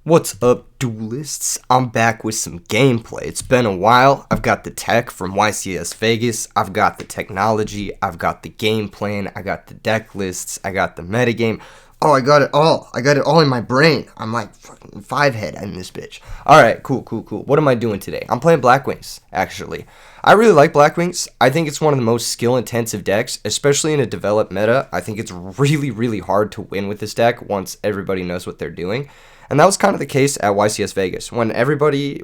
What's up, duelists? I'm back with some gameplay. It's been a while. I've got the tech from YCS Vegas. I've got the technology. I've got the game plan. I got the deck lists. I got the metagame. Oh, I got it all. I got it all in my brain. I'm like fucking five head in this bitch. Alright, cool. What am I doing today? I'm playing Blackwings, actually. I really like Blackwings. I think it's one of the most skill-intensive decks, especially in a developed meta. I think it's really hard to win with this deck once everybody knows what they're doing. And that was kind of the case at YCS Vegas. When everybody,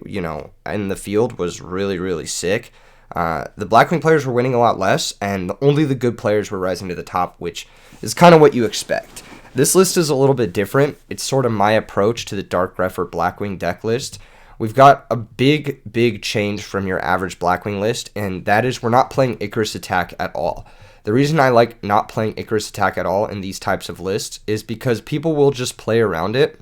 in the field was really sick, the Blackwing players were winning a lot less, and only the good players were rising to the top, which is kind of what you expect. This list is a little bit different. It's sort of my approach to the Dark Refer Blackwing deck list. We've got a big change from your average Blackwing list, and that is we're not playing Icarus Attack at all. The reason I like not playing Icarus Attack at all in these types of lists is because people will just play around it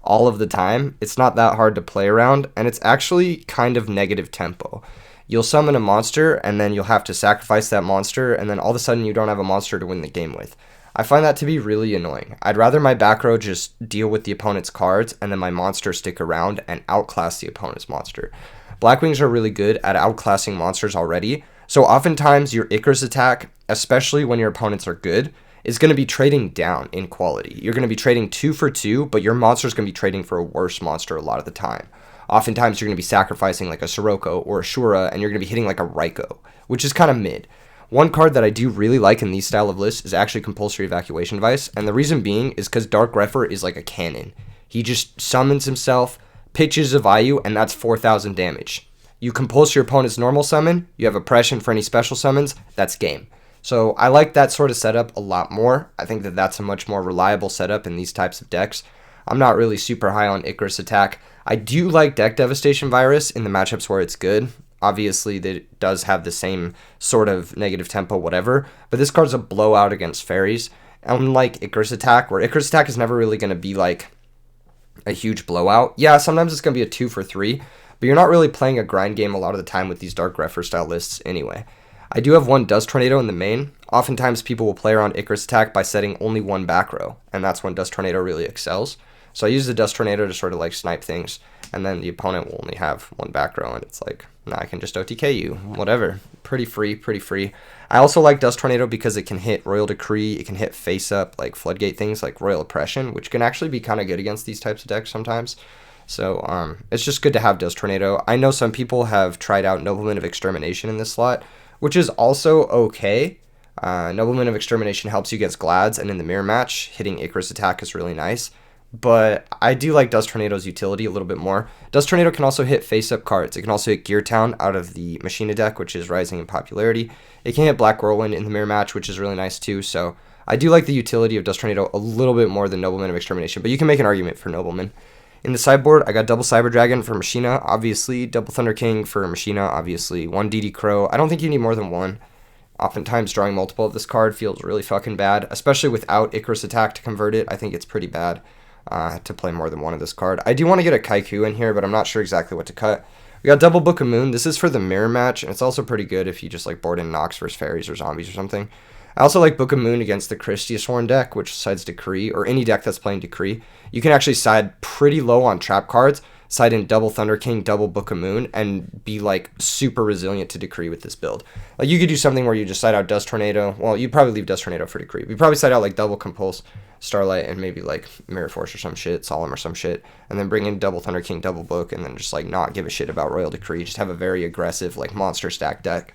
all of the time. It's not that hard to play around, and it's actually kind of negative tempo. You'll summon a monster, and then you'll have to sacrifice that monster, and then all of a sudden you don't have a monster to win the game with. I find that to be really annoying. I'd rather my back row just deal with the opponent's cards, and then my monster stick around and outclass the opponent's monster. Blackwings are really good at outclassing monsters already, so oftentimes your Icarus Attack, especially when your opponents are good, is going to be trading down in quality. You're going to be trading 2 for 2, but your monster's going to be trading for a worse monster a lot of the time. Oftentimes you're going to be sacrificing like a Sirocco or a Shura, and you're going to be hitting like a Raikou, which is kind of mid. One card that I do really like in these style of lists is actually Compulsory Evacuation Device, and the reason being is because Dark Refer is like a cannon. He just summons himself, pitches a Vayu, and that's 4,000 damage. You compulse your opponent's normal summon, you have oppression for any special summons, that's game. So I like that sort of setup a lot more. I think that that's a much more reliable setup in these types of decks. I'm not really super high on Icarus Attack. I do like Deck Devastation Virus in the matchups where it's good. Obviously, it does have the same sort of negative tempo, whatever, but this card's a blowout against fairies. Unlike Icarus Attack, where Icarus Attack is never really going to be like a huge blowout. Yeah, sometimes it's going to be a 2 for 3, but you're not really playing a grind game a lot of the time with these Dark Refer style lists anyway. I do have one Dust Tornado in the main. Oftentimes people will play around Icarus Attack by setting only one back row, and that's when Dust Tornado really excels. So I use the Dust Tornado to sort of like snipe things, and then the opponent will only have one back row, and it's like, nah, I can just OTK you, whatever. Pretty free. I also like Dust Tornado because it can hit Royal Decree, it can hit face up, like Floodgate things like Royal Oppression, which can actually be kind of good against these types of decks sometimes. So it's just good to have Dust Tornado. I know some people have tried out Nobleman of Extermination in this slot, which is also okay. Nobleman of Extermination helps you against Glads, and in the mirror match, hitting Icarus Attack is really nice. But I do like Dust Tornado's utility a little bit more. Dust Tornado can also hit face-up cards. It can also hit Gear Town out of the Machina deck, which is rising in popularity. It can hit Black Whirlwind in the mirror match, which is really nice too. So I do like the utility of Dust Tornado a little bit more than Nobleman of Extermination, but you can make an argument for Nobleman. In the sideboard, I got double Cyber Dragon for Machina, obviously. Double Thunder King for Machina, obviously. One DD Crow. I don't think you need more than one. Oftentimes, drawing multiple of this card feels really fucking bad, especially without Icarus Attack to convert it. I think it's pretty bad to play more than one of this card. I do want to get a Kaiku in here, but I'm not sure exactly what to cut. We got double Book of Moon. This is for the mirror match, and it's also pretty good if you just like board in Nox versus fairies or zombies or something. I also like Book of Moon against the Christiasworn deck, which sides Decree, or any deck that's playing Decree. You can actually side pretty low on trap cards, side in double Thunder King, double Book of Moon, and be like super resilient to Decree with this build. Like you could do something where you just side out Dust Tornado. Well, you'd probably leave Dust Tornado for Decree. You'd probably side out like double Compulse, Starlight, and maybe like Mirror Force or some shit, Solemn or some shit, and then bring in double Thunder King, double Book, and then just like not give a shit about Royal Decree. Just have a very aggressive like monster stack deck.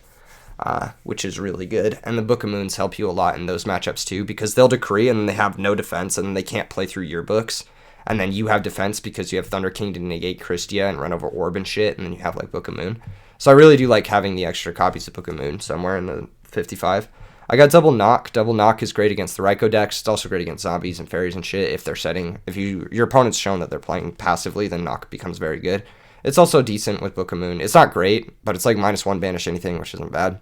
Which is really good. And the Book of Moons help you a lot in those matchups too, because they'll Decree and then they have no defense and then they can't play through your books. And then you have defense because you have Thunder King to negate Christia and run over Orb and shit, and then you have like Book of Moon. So I really do like having the extra copies of Book of Moon somewhere in the 55. I got double Knock. Double Knock is great against the Raikou decks. It's also great against zombies and fairies and shit if they're setting. If your opponent's shown that they're playing passively, then Knock becomes very good. It's also decent with Book of Moon. It's not great, but it's like -1 banish anything, which isn't bad.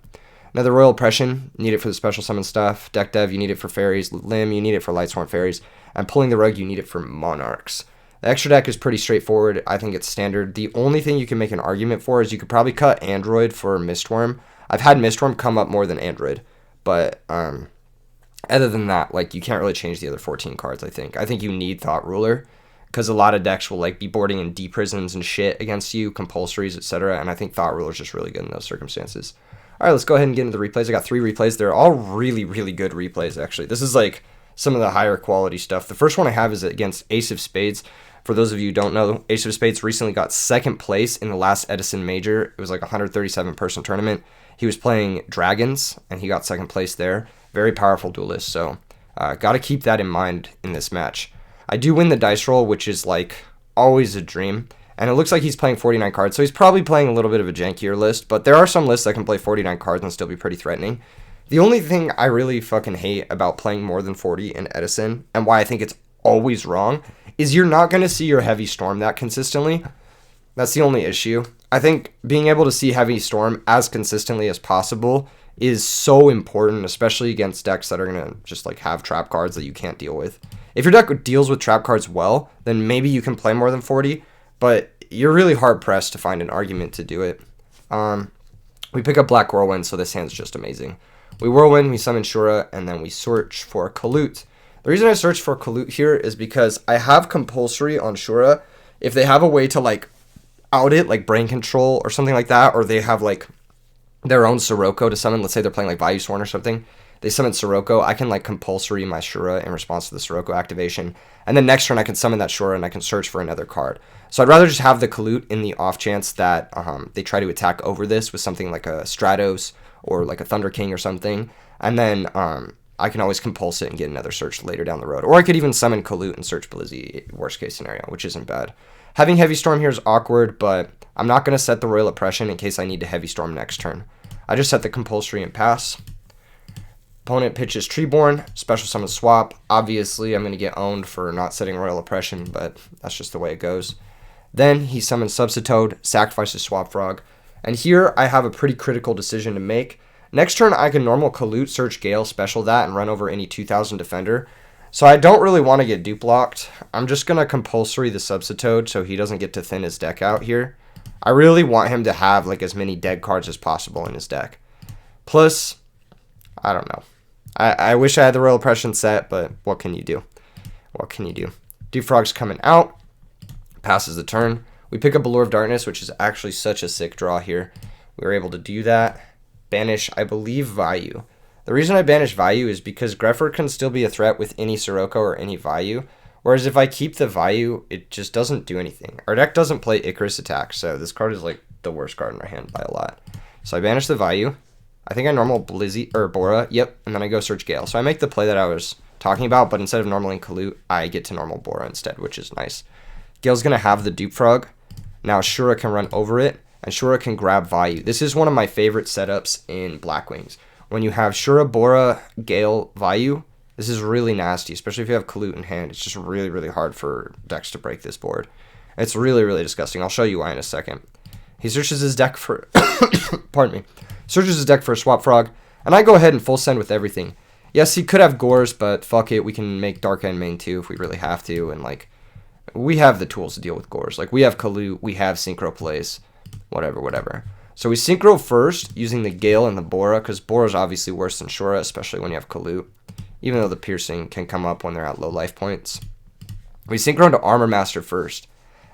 Another Royal Oppression, need it for the special summon stuff. Deck Dev, you need it for fairies. Limb, you need it for Lightsworn fairies. And Pulling the Rug, you need it for Monarchs. The extra deck is pretty straightforward. I think it's standard. The only thing you can make an argument for is you could probably cut Android for Mistworm. I've had Mistworm come up more than Android, but other than that, like you can't really change the other 14 cards, I think. I think you need Thought Ruler, because a lot of decks will like be boarding in D-prisons and shit against you, compulsories, etc. And I think Thought Ruler is just really good in those circumstances. All right, let's go ahead and get into the replays. I got 3 replays. They're all really, really good replays, actually. This is like some of the higher quality stuff. The first one I have is against Ace of Spades. For those of you who don't know, Ace of Spades recently got 2nd place in the last Edison Major. It was like a 137-person tournament. He was playing Dragons, and he got 2nd place there. Very powerful duelist, so got to keep that in mind in this match. I do win the dice roll, which is like always a dream. And it looks like he's playing 49 cards, so he's probably playing a little bit of a jankier list. But there are some lists that can play 49 cards and still be pretty threatening. The only thing I really fucking hate about playing more than 40 in Edison, and why I think it's always wrong, is you're not going to see your Heavy Storm that consistently. That's the only issue. I think being able to see Heavy Storm as consistently as possible is so important, especially against decks that are going to just like have trap cards that you can't deal with. If your deck deals with trap cards well, then maybe you can play more than 40, but you're really hard-pressed to find an argument to do it. We pick up Black Whirlwind, so this hand's just amazing. We Whirlwind, we summon Shura, and then we search for Kalut. The reason I search for Kalut here is because I have compulsory on Shura. If they have a way to like out it, like Brain Control or something like that, or they have like their own Sirocco to summon, let's say they're playing like Value Sworn or something, they summon Sirocco, I can like compulsory my Shura in response to the Sirocco activation, and then next turn I can summon that Shura and I can search for another card. So I'd rather just have the Kalut in the off chance that they try to attack over this with something like a Stratos or like a Thunder King or something, and then I can always compulse it and get another search later down the road. Or I could even summon Kalut and search Blizzy, worst case scenario, which isn't bad. Having Heavy Storm here is awkward, but I'm not going to set the Royal Oppression in case I need to Heavy Storm next turn. I just set the compulsory and pass. Opponent pitches Treeborn, special summon swap. Obviously, I'm going to get owned for not setting Royal Oppression, but that's just the way it goes. Then he summons Subsitoad, sacrifices Swap Frog. And here I have a pretty critical decision to make. Next turn, I can normal Kalut, search Gale, special that, and run over any 2000 defender. So I don't really want to get dupe locked. I'm just going to compulsory the Subsitoad so he doesn't get to thin his deck out here. I really want him to have like as many dead cards as possible in his deck. Plus, I don't know. I wish I had the Royal Oppression set, but what can you do? What can you do? Dupe Frog's coming out. Passes the turn. We pick up Allure of Darkness, which is actually such a sick draw here. We were able to do that. Banish, I believe, Vayu. The reason I banish Vayu is because Grefford can still be a threat with any Sirocco or any Vayu, whereas if I keep the Vayu, it just doesn't do anything. Our deck doesn't play Icarus Attack, so this card is like the worst card in our hand by a lot. So I banish the Vayu. I think I normal Blizzy or Bora, yep, and then I go search Gale. So I make the play that I was talking about, but instead of normaling Kalut, I get to normal Bora instead, which is nice. Gale's going to have the Dupe Frog. Now Shura can run over it, and Shura can grab Vayu. This is one of my favorite setups in Blackwings. When you have Shura, Bora, Gale, Vayu, this is really nasty, especially if you have Kalut in hand. It's just really, really hard for decks to break this board. It's really, really disgusting. I'll show you why in a second. He searches his deck for... pardon me. Searches his deck for a Swap Frog, and I go ahead and full send with everything. Yes, he could have Gores, but fuck it. We can make Dark End main too if we really have to, and like... we have the tools to deal with Gores. Like, we have Kalut, we have Synchro plays, whatever. So we Synchro first, using the Gale and the Bora, because Bora's obviously worse than Shura, especially when you have Kalut, even though the Piercing can come up when they're at low life points. We Synchro into Armor Master first.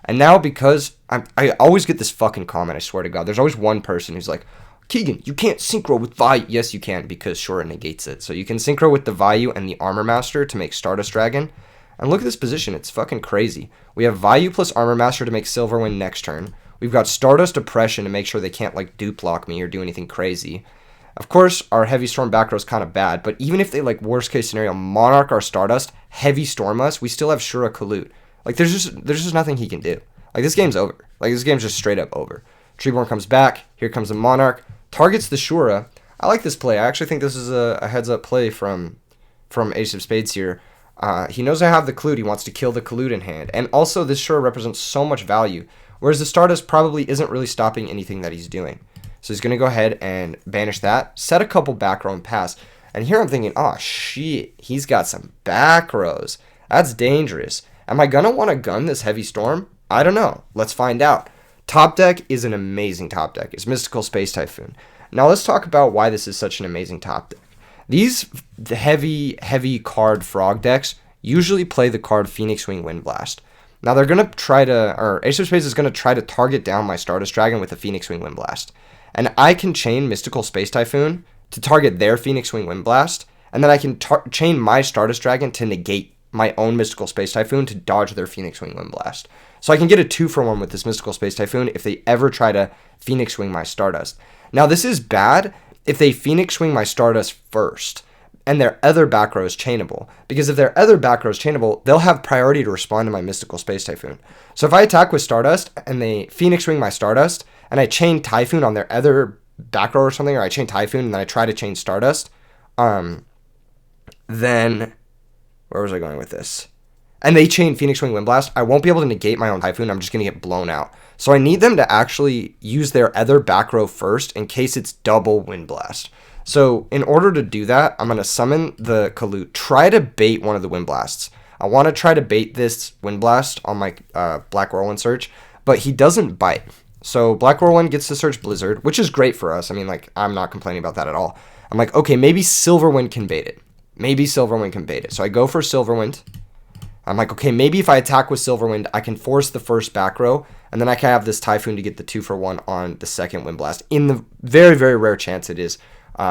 And now, because I always get this fucking comment, I swear to God, there's always one person who's like, Keegan, you can't Synchro with Vayu. Yes, you can, because Shura negates it. So you can Synchro with the Vayu and the Armor Master to make Stardust Dragon. And look at this position. It's fucking crazy. We have Vayu plus Armor Master to make Silverwind next turn. We've got Stardust Oppression to make sure they can't, like, dupe lock me or do anything crazy. Of course, our Heavy Storm back row is kind of bad, but even if they, like, worst case scenario, Monarch our Stardust, Heavy Storm us, we still have Shura Kalut. Like, there's just nothing he can do. Like, this game's over. Like, this game's just straight up over. Treeborn comes back. Here comes the Monarch. Targets the Shura. I like this play. I actually think this is a heads-up play from Ace of Spades here. He knows I have the Kalut. He wants to kill the Kalut in hand. And also, this Shura represents so much value, whereas the Stardust probably isn't really stopping anything that he's doing. So he's going to go ahead and banish that, set a couple back row and pass. And here I'm thinking, oh, shit, he's got some back rows. That's dangerous. Am I going to want to gun this Heavy Storm? I don't know. Let's find out. Top deck is an amazing top deck. It's Mystical Space Typhoon. Now let's talk about why this is such an amazing top deck. These heavy card frog decks usually play the card Phoenix Wing Wind Blast. Now they're going to try to, or Ace of Spades is going to try to target down my Stardust Dragon with a Phoenix Wing Wind Blast. And I can chain Mystical Space Typhoon to target their Phoenix Wing Wind Blast, and then I can chain my Stardust Dragon to negate my own Mystical Space Typhoon to dodge their Phoenix Wing Wind Blast. So I can get a 2-for-1 with this Mystical Space Typhoon if they ever try to Phoenix Wing my Stardust. Now this is bad if they Phoenix Wing my Stardust first, and their other back row is chainable. Because if their other back row is chainable, they'll have priority to respond to my Mystical Space Typhoon. So if I attack with Stardust, and they Phoenix Wing my Stardust, and I chain Typhoon on their other back row or something, or I chain Typhoon, and then I try to chain Stardust, then, where was I going with this? And they chain Phoenix Wing Wind Blast, I won't be able to negate my own Typhoon, I'm just going to get blown out. So I need them to actually use their other back row first in case it's double Wind Blast. So in order to do that, I'm going to summon the Kalut, try to bait one of the Wind Blasts. I want to try to bait this Wind Blast on my Black Whirlwind search, but he doesn't bite. So Black Whirlwind gets to search Blizzard, which is great for us. I mean, like, I'm not complaining about that at all. I'm like, okay, maybe Silverwind can bait it. Maybe Silverwind can bait it. So I go for Silverwind. I'm like, okay, maybe if I attack with Silverwind, I can force the first back row, and then I can have this Typhoon to get the 2-for-1 on the second Wind Blast. In the very, very rare chance it is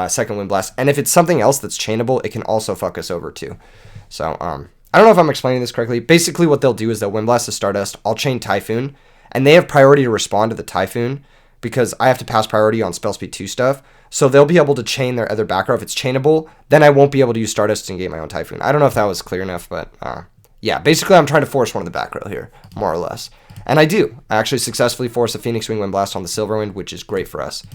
second Wind Blast. And if it's something else that's chainable, it can also fuck us over too. So, I don't know if I'm explaining this correctly. Basically, what they'll do is they'll Wind Blast the Stardust, I'll chain Typhoon, and they have priority to respond to the Typhoon, because I have to pass priority on Spell Speed 2 stuff. So they'll be able to chain their other back row. If it's chainable, then I won't be able to use Stardust to negate my own Typhoon. I don't know if that was clear enough, but yeah, basically I'm trying to force one of the back row here, more or less. And I do. I actually successfully force a Phoenix Wing Wind Blast on the Silverwind, which is great for us.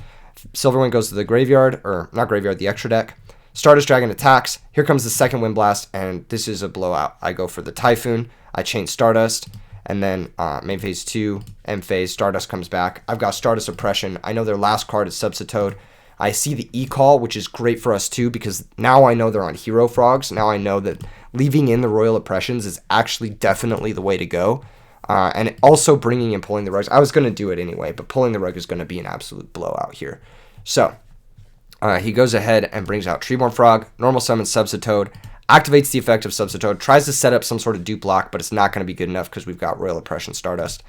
Silverwind goes to the graveyard, or not graveyard, the extra deck. Stardust Dragon attacks. Here comes the second Wind Blast, and this is a blowout. I go for the Typhoon. I chain Stardust, and then main phase 2, end phase, Stardust comes back. I've got Stardust Oppression. I know their last card is Subsitode. I see the E-Call, which is great for us too, because now I know they're on Hero Frogs. Now I know that leaving in the Royal Oppressions is actually definitely the way to go. And also bringing and pulling the rugs. I was going to do it anyway, but pulling the rug is going to be an absolute blowout here. So, he goes ahead and brings out Treeborn Frog, normal summons Subsitode, activates the effect of Subsitode, tries to set up some sort of dupe block, but it's not going to be good enough because we've got Royal Oppression Stardust.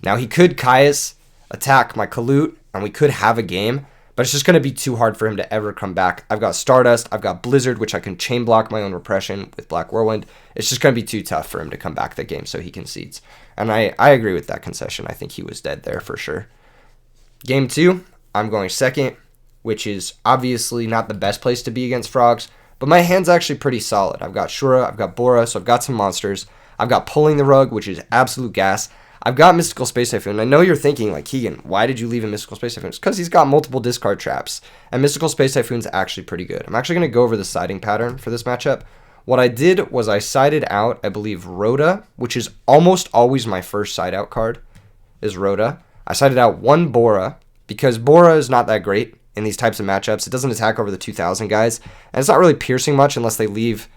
Now, he could Caius attack my Kalut, and we could have a game, but it's just going to be too hard for him to ever come back. I've got Stardust, I've got Blizzard, which I can chain block my own Repression with Black Whirlwind. It's just going to be too tough for him to come back that game, so he concedes. And I agree with that concession. I think he was dead there for sure. Game 2, I'm going second, which is obviously not the best place to be against Frogs, but my hand's actually pretty solid. I've got Shura, I've got Bora, so I've got some monsters. I've got Pulling the Rug, which is absolute gas. I've got Mystical Space Typhoon. I know you're thinking, like, Keegan, why did you leave a Mystical Space Typhoon? It's because he's got multiple discard traps, and Mystical Space Typhoon's actually pretty good. I'm actually going to go over the siding pattern for this matchup. What I did was I sided out, I believe, Rhoda, which is almost always my first side out card, is Rhoda. I sided out one Bora, because Bora is not that great in these types of matchups. It doesn't attack over the 2,000 guys, and it's not really piercing much unless they leave,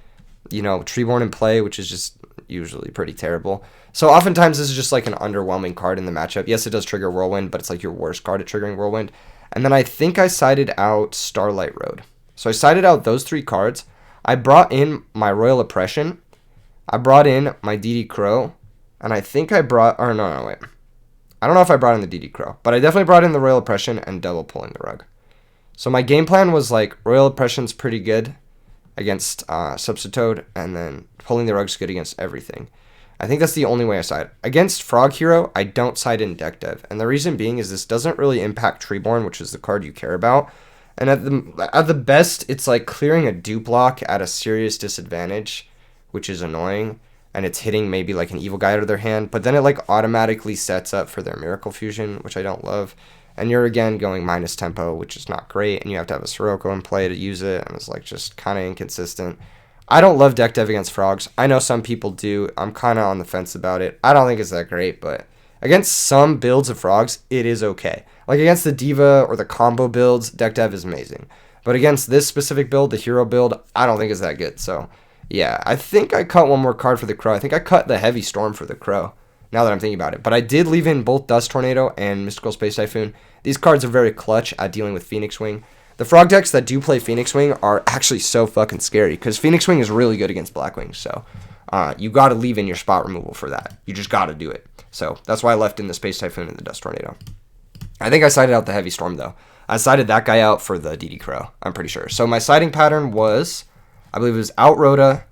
you know, Treeborn in play, which is just usually pretty terrible. So oftentimes this is just like an underwhelming card in the matchup. Yes, it does trigger Whirlwind, but it's like your worst card at triggering Whirlwind. And then I think I sided out Starlight Road. So I sided out those 3 cards. I brought in my Royal Oppression. I brought in my DD Crow. And I think I brought, or no, wait. I don't know if I brought in the DD Crow, but I definitely brought in the Royal Oppression and double Pulling the Rug. So my game plan was like Royal Oppression's pretty good against Subsitode, and then Pulling the Rug's good against everything. I think that's the only way I side. Against Frog Hero, I don't side in deck dev. And the reason being is this doesn't really impact Treeborn, which is the card you care about. And at the best, it's like clearing a dupe block at a serious disadvantage, which is annoying. And it's hitting maybe like an Evil Guy out of their hand. But then it like automatically sets up for their Miracle Fusion, which I don't love. And you're again going minus tempo, which is not great. And you have to have a Sirocco in play to use it. And it's like just kind of inconsistent. I don't love deck dev against Frogs. I know some people do. I'm kind of on the fence about it. I don't think it's that great, but against some builds of Frogs, it is okay. Like against the Diva or the combo builds, deck dev is amazing. But against this specific build, the hero build, I don't think it's that good. So yeah, I think I cut one more card for the Crow. I think I cut the Heavy Storm for the Crow, now that I'm thinking about it. But I did leave in both Dust Tornado and Mystical Space Typhoon. These cards are very clutch at dealing with Phoenix Wing. The Frog decks that do play Phoenix Wing are actually so fucking scary, because Phoenix Wing is really good against Blackwing. So You got to leave in your spot removal for that. You just got to do it. So that's why I left in the Space Typhoon and the Dust Tornado. I think I sided out the Heavy Storm, though. I sided that guy out for the DD Crow, I'm pretty sure. So my siding pattern was, I believe it was out Rhoda,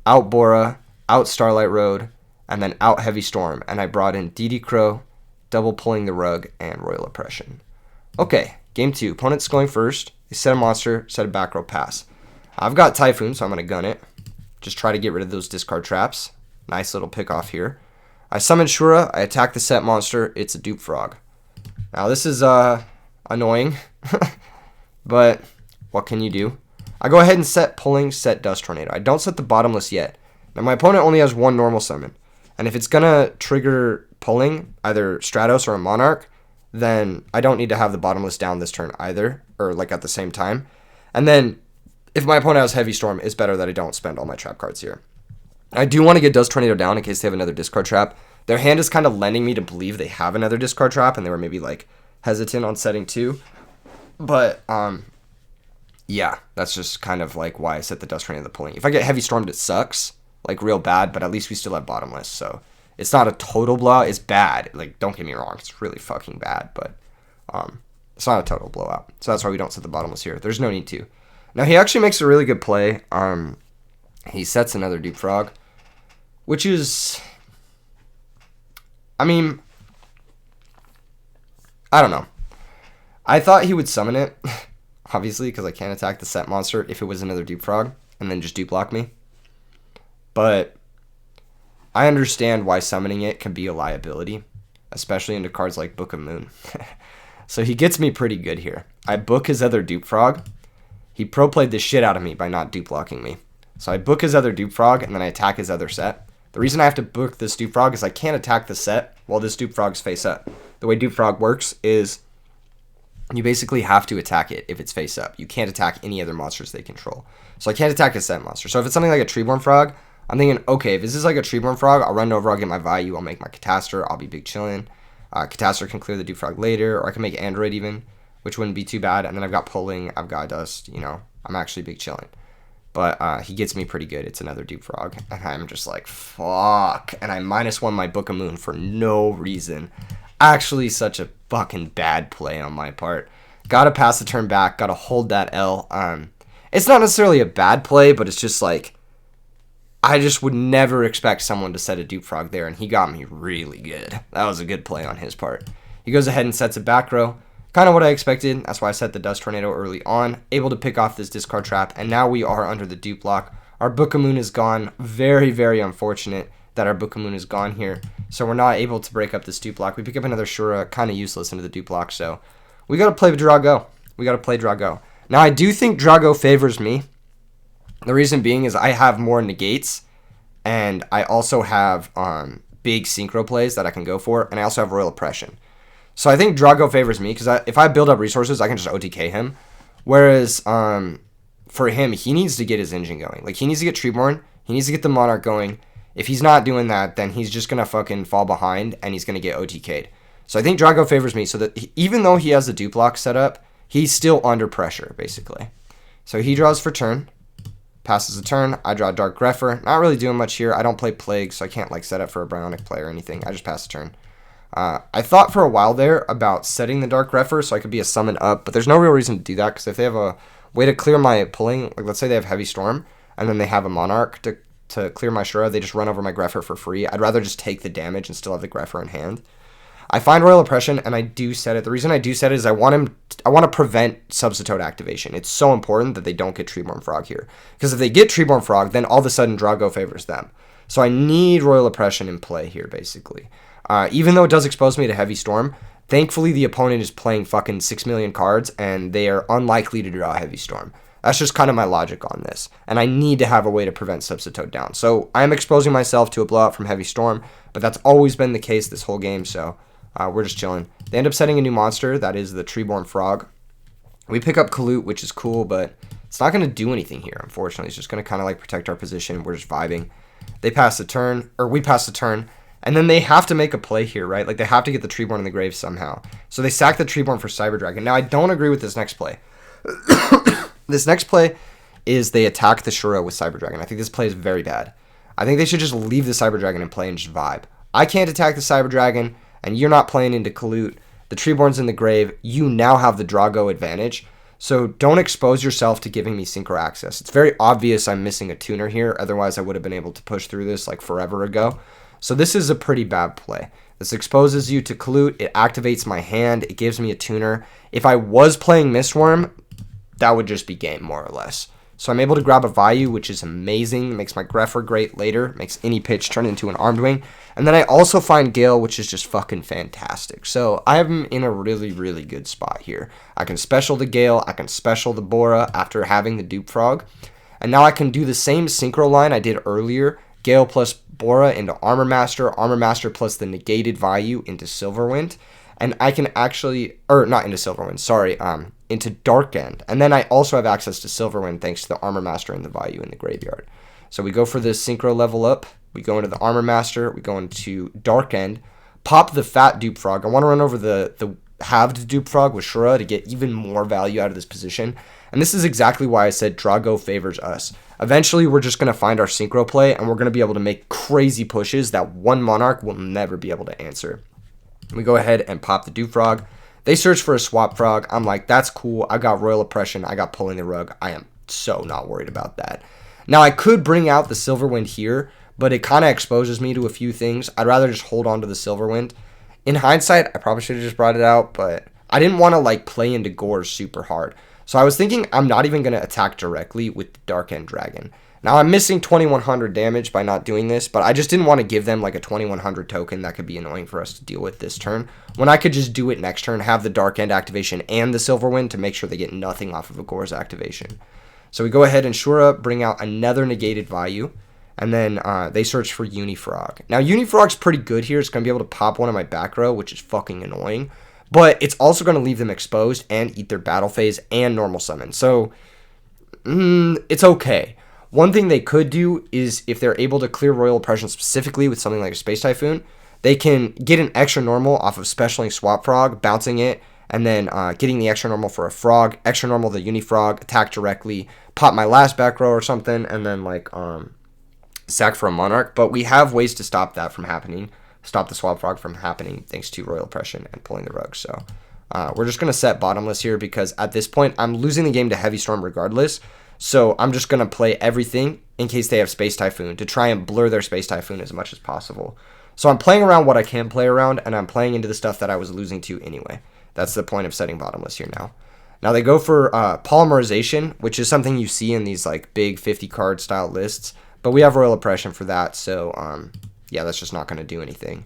out Bora, out Starlight Road, and then out Heavy Storm. And I brought in DD Crow, double pulling the rug, and Royal Oppression. Okay, game 2. Opponent's going first. They set a monster, set a back row pass. I've got Typhoon, so I'm going to gun it. Just try to get rid of those discard traps. Nice little pick off here. I summon Shura. I attack the set monster. It's a Dupe Frog. Now this is annoying, but what can you do? I go ahead and set Pulling, set Dust Tornado. I don't set the Bottomless yet. Now my opponent only has one normal summon, and if it's gonna trigger Pulling, either Stratos or a Monarch, then I don't need to have the Bottomless down this turn either, or like at the same time. And then if my opponent has Heavy Storm, it's better that I don't spend all my trap cards here. I do want to get Dust Tornado down in case they have another discard trap. Their hand is kind of lending me to believe they have another discard trap, and they were maybe like hesitant on setting 2. But yeah, that's just kind of like why I set the Dust Tornado the Pulling. If I get Heavy Stormed, it sucks, like real bad, but at least we still have Bottomless, so it's not a total blowout. It's bad. Like, don't get me wrong, it's really fucking bad, but it's not a total blowout. So that's why we don't set the Bottomless here. There's no need to. Now he actually makes a really good play. He sets another Dupe Frog, which is, I mean, I don't know. I thought he would summon it, obviously, because I can't attack the set monster if it was another Dupe Frog, and then just Dupe Block me. But I understand why summoning it can be a liability, especially into cards like Book of Moon. So he gets me pretty good here. I book his other Dupe Frog. He pro-played the shit out of me by not Dupe Blocking me. So I book his other Dupe Frog, and then I attack his other set. The reason I have to book this Dupe Frog is I can't attack the set while this Dupe Frog's face up. The way Dupe Frog works is you basically have to attack it if it's face up. You can't attack any other monsters they control. So I can't attack a set monster. So if it's something like a Treeborn Frog, I'm thinking, okay, if this is like a Treeborn Frog, I'll run over, I'll get my value, I'll make my Catastor, I'll be big chillin'. Catastor can clear the Dupe Frog later, or I can make Android even, which wouldn't be too bad. And then I've got Pulling, I've got Dust, you know, I'm actually big chillin'. But he gets me pretty good. It's another Dupe Frog. And I'm just like, fuck. And I -1 my Book of Moon for no reason. Actually, such a fucking bad play on my part. Gotta pass the turn back. Gotta hold that L. It's not necessarily a bad play, but it's just like, I just would never expect someone to set a Dupe Frog there. And he got me really good. That was a good play on his part. He goes ahead and sets a back row. Kind of what I expected. That's why I set the Dust Tornado early on. Able to pick off this discard trap. And now we are under the Dupe Block. Our Book of Moon is gone. Very, very unfortunate that our Book of Moon is gone here. So we're not able to break up this Dupe Block. We pick up another Shura. Kind of useless into the Dupe Block. So we got to play Draw Go. We got to play Draw Go. Now I do think Draw Go favors me. The reason being is I have more negates. And I also have big synchro plays that I can go for. And I also have Royal Oppression. So I think Drago favors me because if I build up resources, I can just OTK him. Whereas for him, he needs to get his engine going. Like, he needs to get Treeborn. He needs to get the Monarch going. If he's not doing that, then he's just going to fucking fall behind and he's going to get OTK'd. So I think Drago favors me so that even though he has the Dupe Block set up, he's still under pressure, basically. So he draws for turn. Passes the turn. I draw Dark Grepher. Not really doing much here. I don't play Plague, so I can't like set up for a Bionic play or anything. I just pass the turn. I thought for a while there about setting the Dark Grepher so I could be a summon up, but there's no real reason to do that because if they have a way to clear my Pulling, like let's say they have Heavy Storm, and then they have a Monarch to clear my Shura, they just run over my Grepher for free. I'd rather just take the damage and still have the Grepher in hand. I find Royal Oppression, and I do set it. The reason I do set it is I want to prevent Substitute activation. It's so important that they don't get Treeborn Frog here. Because if they get Treeborn Frog, then all of a sudden Drago favors them. So I need Royal Oppression in play here, basically. Even though it does expose me to Heavy Storm, thankfully the opponent is playing fucking 6 million cards, and they are unlikely to draw Heavy Storm. That's just kind of my logic on this. And I need to have a way to prevent Substitute down. So I'm exposing myself to a blowout from Heavy Storm, but that's always been the case this whole game, so we're just chilling. They end up setting a new monster, that is the Treeborn Frog. We pick up Kalut, which is cool, but it's not going to do anything here, unfortunately. It's just going to kind of like protect our position. We're just vibing. They pass the turn, or we pass the turn, and then they have to make a play here, right? Like, they have to get the Treeborn in the grave somehow. So they sack the Treeborn for Cyber Dragon. Now, I don't agree with this next play. This next play is they attack the Shura with Cyber Dragon. I think this play is very bad. I think they should just leave the Cyber Dragon in play and just vibe. I can't attack the Cyber Dragon, and you're not playing into Kalut. The Treeborn's in the grave. You now have the Drago advantage. So don't expose yourself to giving me synchro access. It's very obvious I'm missing a tuner here. Otherwise, I would have been able to push through this like forever ago. So this is a pretty bad play. This exposes you to Kalut. It activates my hand. It gives me a tuner. If I was playing Mistworm, that would just be game, more or less. So I'm able to grab a Vayu, which is amazing. Makes my Grepher great later. Makes any pitch turn into an Armed Wing. And then I also find Gale, which is just fucking fantastic. So I am in a really, really good spot here. I can special the Gale. I can special the Bora after having the Dupe Frog. And now I can do the same Synchro line I did earlier. Gale plus Bora into Armor Master plus the negated Vayu into Silverwind. And I can actually, or not into Silverwind, sorry, into Dark End. And then I also have access to Silverwind thanks to the Armor Master and the Vayu in the graveyard. So we go for this Synchro level up. We go into the Armor Master. We go into Dark End. Pop the fat Dupe Frog. I want to run over the halved Dupe Frog with Shura to get even more value out of this position. And this is exactly why I said Drago favors us. Eventually, we're just going to find our Synchro play, and we're going to be able to make crazy pushes that one Monarch will never be able to answer. We go ahead and pop the Dupe Frog. They search for a Swap Frog. I'm like, that's cool. I got Royal Oppression. I got Pulling the Rug. I am so not worried about that. Now, I could bring out the Silverwind here, but it kind of exposes me to a few things. I'd rather just hold on to the Silverwind. In hindsight, I probably should have just brought it out, but I didn't want to like play into Gores super hard. So I was thinking I'm not even going to attack directly with the Dark End Dragon. Now, I'm missing 2100 damage by not doing this, but I just didn't want to give them like a 2100 token that could be annoying for us to deal with this turn, when I could just do it next turn, have the Dark End activation and the Silverwind to make sure they get nothing off of a Gore's activation. So we go ahead and Shura, bring out another negated Vayu, and then they search for Unifrog. Now, Unifrog's pretty good here. It's going to be able to pop one of my back row, which is fucking annoying, but it's also going to leave them exposed and eat their battle phase and normal summon. So it's okay. One thing they could do is if they're able to clear Royal Oppression specifically with something like a Space Typhoon, they can get an extra normal off of specialing Swap Frog, bouncing it, and then getting the extra normal for a Frog, extra normal the Unifrog, attack directly, pop my last back row or something, and then like sack for a Monarch. But we have ways to stop that from happening, stop the Swap Frog from happening thanks to Royal Oppression and Pulling the Rug. So we're just going to set bottomless here because at this point I'm losing the game to Heavy Storm regardless. So I'm just going to play everything in case they have Space Typhoon to try and blur their Space Typhoon as much as possible. So I'm playing around what I can play around, and I'm playing into the stuff that I was losing to anyway. That's the point of setting bottomless here now. Now they go for Polymerization, which is something you see in these like big 50 card style lists, but we have Royal Oppression for that, so yeah, that's just not going to do anything.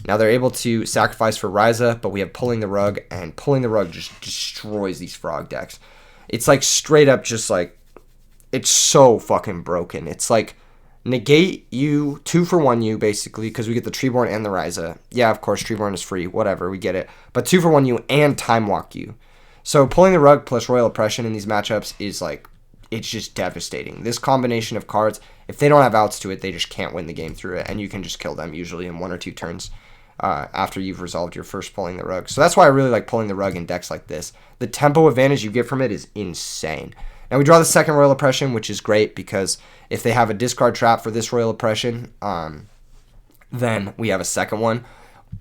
Now they're able to sacrifice for Ryza, but we have Pulling the Rug, and Pulling the Rug just destroys these Frog decks. It's like straight up just like, it's so fucking broken. It's like negate you, 2-for-1 you basically, because we get the Treeborn and the Ryza. Yeah, of course, Treeborn is free, whatever, we get it. But 2-for-1 you and Time Walk you. So Pulling the Rug plus Royal Oppression in these matchups is like, it's just devastating. This combination of cards, if they don't have outs to it, they just can't win the game through it, and you can just kill them usually in 1 or 2 turns after you've resolved your first Pulling the Rug. So that's why I really like Pulling the Rug in decks like this. The tempo advantage you get from it is insane. Now we draw the second Royal Oppression, which is great because if they have a discard trap for this Royal Oppression, then we have a second one.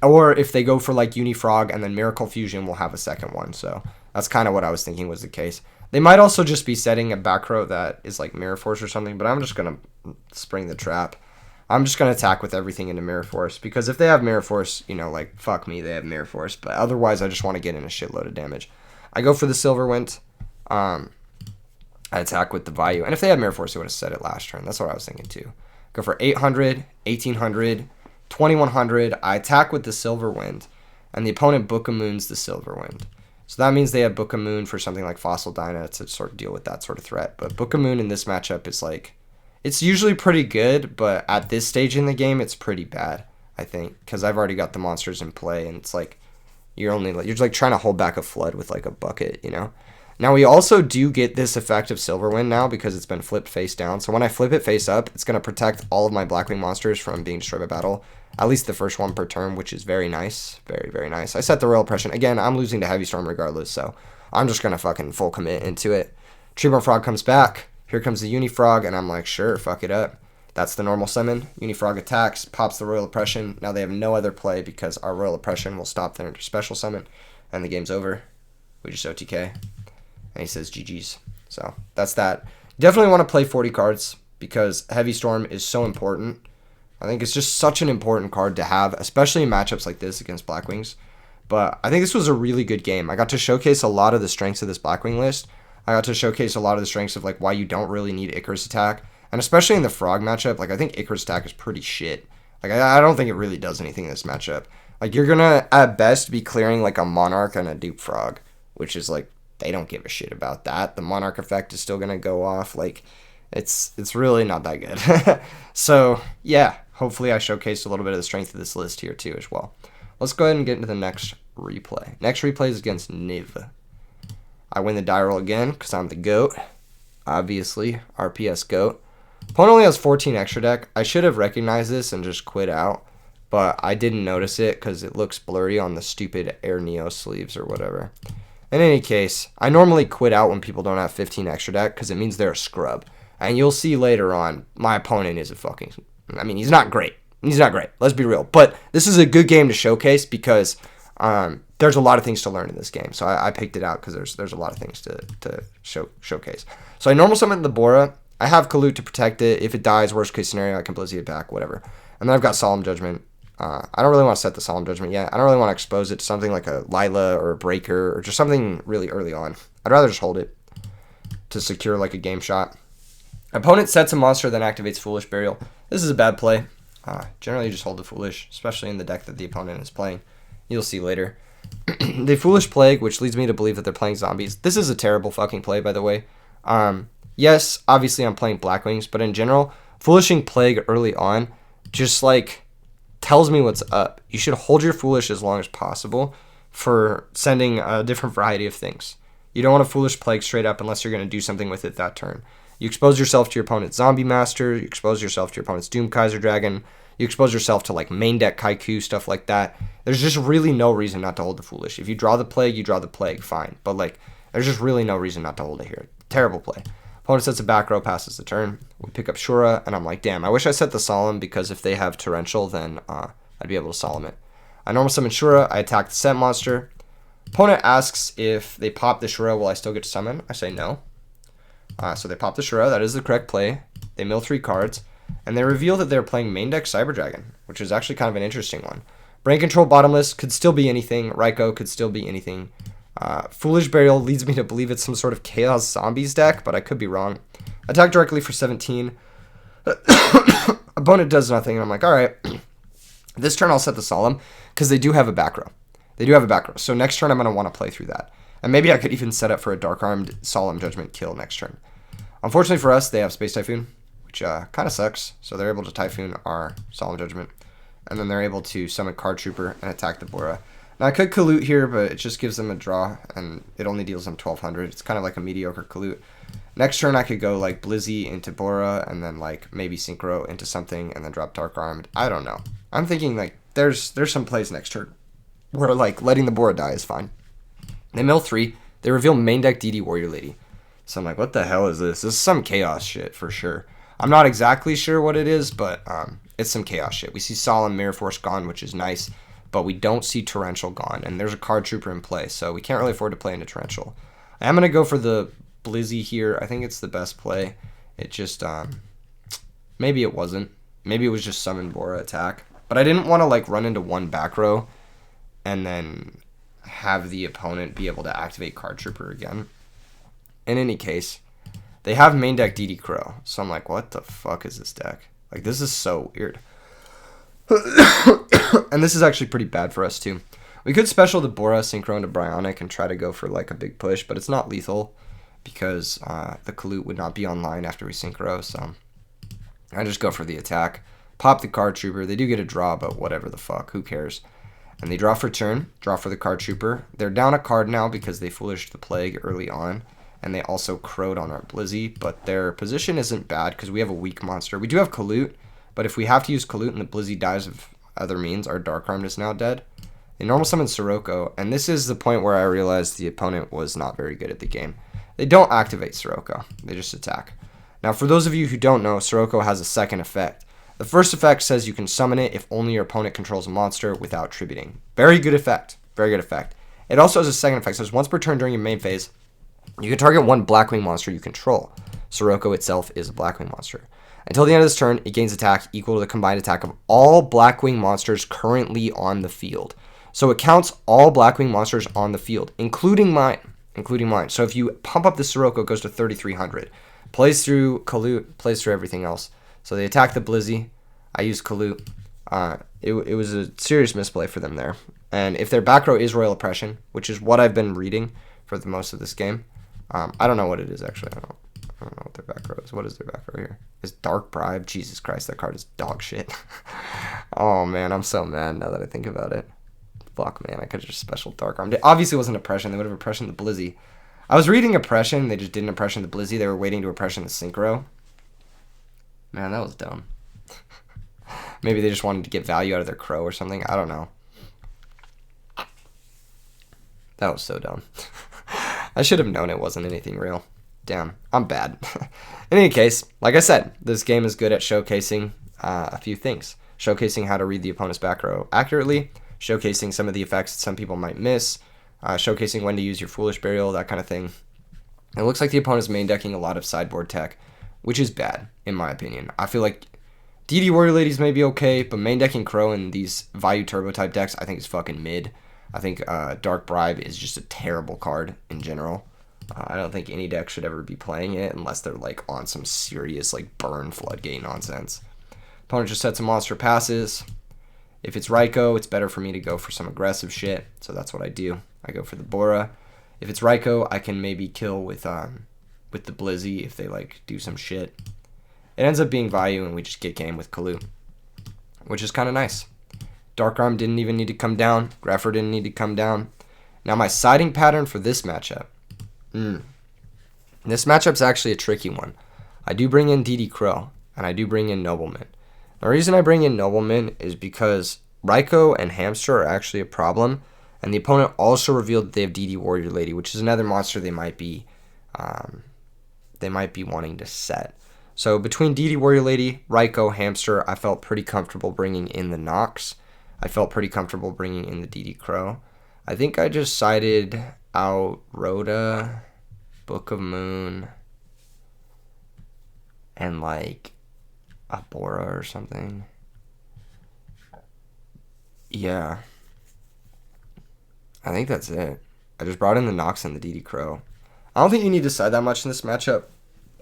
Or if they go for like Unifrog and then Miracle Fusion, we'll have a second one. So that's kind of what I was thinking was the case. They might also just be setting a back row that is like Mirror Force or something, but I'm just going to spring the trap. I'm just going to attack with everything into Mirror Force because if they have Mirror Force, you know, like fuck me, they have Mirror Force. But otherwise, I just want to get in a shitload of damage. I go for the Silverwind. I attack with the Vayu. And if they had Mirror Force, they would have set it last turn. That's what I was thinking too. Go for 800, 1800, 2100. I attack with the Silverwind. And the opponent Book of Moons the Silverwind. So that means they have Book of Moon for something like Fossil Dyna to sort of deal with that sort of threat. But Book of Moon in this matchup is like, it's usually pretty good, but at this stage in the game, it's pretty bad, I think. Because I've already got the monsters in play, and it's like, you're just like trying to hold back a flood with like a bucket, you know? Now, we also do get this effect of Silverwind now because it's been flipped face down. So when I flip it face up, it's going to protect all of my Blackwing monsters from being destroyed by battle. At least the first one per turn, which is very nice. Very, very nice. I set the Royal Oppression. Again, I'm losing to Heavy Storm regardless, so I'm just going to fucking full commit into it. Treeborn Frog comes back. Here comes the Unifrog, and I'm like, sure, fuck it up. That's the normal summon. Unifrog attacks, pops the Royal Oppression. Now they have no other play because our Royal Oppression will stop their special summon, and the game's over. We just OTK, and he says GG's. So that's that. Definitely want to play 40 cards because Heavy Storm is so important. I think it's just such an important card to have, especially in matchups like this against Blackwings. But I think this was a really good game. I got to showcase a lot of the strengths of this Blackwing list. I got to showcase a lot of the strengths of like why you don't really need Icarus attack. And especially in the Frog matchup, like I think Icarus attack is pretty shit. Like I don't think it really does anything in this matchup. Like you're gonna at best be clearing like a Monarch and a Dupe Frog, which is like they don't give a shit about that. The Monarch effect is still gonna go off. Like it's really not that good. So yeah, hopefully I showcased a little bit of the strength of this list here too as well. Let's go ahead and get into the next replay. Next replay is against Niv. I win the die roll again because I'm the GOAT. Obviously, RPS GOAT. Opponent only has 14 extra deck. I should have recognized this and just quit out, but I didn't notice it because it looks blurry on the stupid Air Neo sleeves or whatever. In any case, I normally quit out when people don't have 15 extra deck because it means they're a scrub. And you'll see later on, my opponent is a fucking... I mean, he's not great. He's not great. Let's be real. But this is a good game to showcase because there's a lot of things to learn in this game. So I picked it out because there's a lot of things to showcase. So I normal summon the Bora. I have Kalut to protect it. If it dies, worst case scenario, I can Blizzy it back, whatever. And then I've got Solemn Judgment. I don't really want to set the Solemn Judgment yet. I don't really want to expose it to something like a Lila or a Breaker or just something really early on. I'd rather just hold it to secure like a game shot. Opponent sets a monster, then activates Foolish Burial. This is a bad play. Generally, just hold the Foolish, especially in the deck that the opponent is playing. You'll see later. The Foolish Plague, which leads me to believe that they're playing zombies. This is a terrible fucking play, by the way. Yes, obviously I'm playing Blackwings, but in general, Foolishing Plague early on just like tells me what's up. You should hold your Foolish as long as possible for sending a different variety of things. You don't want a Foolish Plague straight up unless you're going to do something with it that turn. You expose yourself to your opponent's Zombie Master, you expose yourself to your opponent's Doom Kaiser Dragon, you expose yourself to like main deck Kaiku, stuff like that. There's just really no reason not to hold the Foolish. If you draw the Plague, you draw the Plague, fine. But like, there's just really no reason not to hold it here. Terrible play. Opponent sets a back row, passes the turn. We pick up Shura, and I'm like, damn, I wish I set the Solemn because if they have Torrential, then I'd be able to Solemn it. I normal summon Shura, I attack the set monster. Opponent asks if they pop the Shura, will I still get to summon? I say no. So they pop the Shura, that is the correct play. They mill 3 cards, and they reveal that they're playing main deck Cyber Dragon, which is actually kind of an interesting one. Brain Control bottomless could still be anything. Raiko could still be anything. Foolish Burial leads me to believe it's some sort of Chaos Zombies deck, but I could be wrong. Attack directly for 17. Opponent does nothing, and I'm like, alright. This turn I'll set the Solemn, because they do have a back row. They do have a back row, so next turn I'm going to want to play through that. And maybe I could even set up for a Dark Armed Solemn Judgment kill next turn. Unfortunately for us, they have Space Typhoon, which kind of sucks. So they're able to Typhoon our Solemn Judgment. And then they're able to summon Card Trooper and attack the Bora. Now I could Kalut here, but it just gives them a draw, and it only deals them 1200. It's kind of like a mediocre Kalut. Next turn I could go like Blizzy into Bora, and then like maybe Synchro into something, and then drop Dark Armed. I don't know. I'm thinking like there's some plays next turn where like letting the Bora die is fine. They mill 3. They reveal main deck DD Warrior Lady. So I'm like, what the hell is this? This is some chaos shit for sure. I'm not exactly sure what it is, but it's some chaos shit. We see Solemn Mirror Force gone, which is nice, but we don't see Torrential gone, and there's a Card Trooper in play, so we can't really afford to play into Torrential. I am going to go for the Blizzy here. I think it's the best play. It just, maybe it wasn't. Maybe it was just Summon Bora attack. But I didn't want to like run into one back row and then have the opponent be able to activate Card Trooper again. In any case, they have main deck DD Crow, so I'm like, what the fuck is this deck? Like, this is so weird. And this is actually pretty bad for us too. We could special the Bora, Synchro into Bryonic, and try to go for like a big push, but it's not lethal because the Kalut would not be online after we Synchro, so I just go for the attack. Pop the Card Trooper. They do get a draw, but whatever the fuck, who cares? And they draw for turn, draw for the Card Trooper. They're down a card now because they Foolished the Plague early on, and they also crowed on our Blizzy, but their position isn't bad because we have a weak monster. We do have Kalut, but if we have to use Kalut and the Blizzy dies of other means, our Dark Armed is now dead. They normal summon Sirocco, and this is the point where I realized the opponent was not very good at the game. They don't activate Sirocco, they just attack. Now, for those of you who don't know, Sirocco has a second effect. The first effect says you can summon it if only your opponent controls a monster without tributing. Very good effect. Very good effect. It also has a second effect. It says once per turn during your main phase, you can target one Blackwing monster you control. Sirocco itself is a Blackwing monster. Until the end of this turn, it gains attack equal to the combined attack of all Blackwing monsters currently on the field. So it counts all Blackwing monsters on the field, including mine. So if you pump up the Sirocco, it goes to 3,300. Plays through Kalut, plays through everything else. So they attack the Blizzy. I use Kalut. It was a serious misplay for them there. And if their back row is Royal Oppression, which is what I've been reading for the most of this game, I don't know what it is actually. I don't know what their back row is. What is their back row here? Is Dark Bribe? Jesus Christ, that card is dog shit. Oh man, I'm so mad now that I think about it. Fuck man, I could have just special Dark Armed. It obviously wasn't Oppression. They would have Oppression the Blizzy. I was reading Oppression. They just didn't Oppression the Blizzy. They were waiting to Oppression the Synchro. Man, that was dumb. Maybe they just wanted to get value out of their Crow or something. I don't know. That was so dumb. I should have known it wasn't anything real. Damn, I'm bad. In any case, like I said, this game is good at showcasing a few things. Showcasing how to read the opponent's back row accurately, showcasing some of the effects that some people might miss, showcasing when to use your Foolish Burial, that kind of thing. It looks like the opponent's main decking a lot of sideboard tech, which is bad, in my opinion. I feel like DD Warrior Ladies may be okay, but main decking Crow in these Value Turbo type decks, I think is fucking mid. I think Dark Bribe is just a terrible card in general. I don't think any deck should ever be playing it unless they're like on some serious like burn floodgate nonsense. Opponent just sets a monster, passes. If it's Raikou, it's better for me to go for some aggressive shit, so that's what I do. I go for the Bora. If it's Raikou, I can maybe kill with the Blizzy if they like do some shit. It ends up being value and we just get game with Kalut, which is kind of nice. Dark Arm didn't even need to come down. Grepher didn't need to come down. Now my siding pattern for this matchup. This matchup's actually a tricky one. I do bring in DD Crow, and I do bring in Nobleman. The reason I bring in Nobleman is because Raikou and Hamster are actually a problem, and the opponent also revealed that they have DD Warrior Lady, which is another monster they might be wanting to set. So between DD Warrior Lady, Raikou, Hamster, I felt pretty comfortable bringing in the Nox. I felt pretty comfortable bringing in the DD Crow. I think I just sided out Rhoda, Book of Moon, and like a Bora or something. Yeah. I think that's it. I just brought in the Nox and the DD Crow. I don't think you need to side that much in this matchup.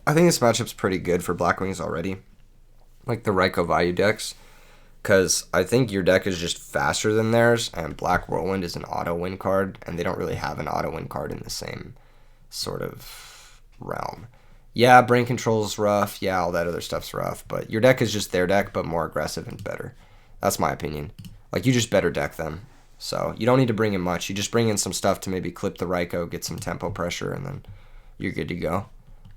I think this matchup's pretty good for Blackwings already. Like the Raikou value decks. Because I think your deck is just faster than theirs, and Black Whirlwind is an auto-win card, and they don't really have an auto-win card in the same sort of realm. Yeah, Brain Control's rough, yeah, all that other stuff's rough, but your deck is just their deck, but more aggressive and better. That's my opinion. Like, you just better deck them. So, you don't need to bring in much. You just bring in some stuff to maybe clip the Raikou, get some tempo pressure, and then you're good to go.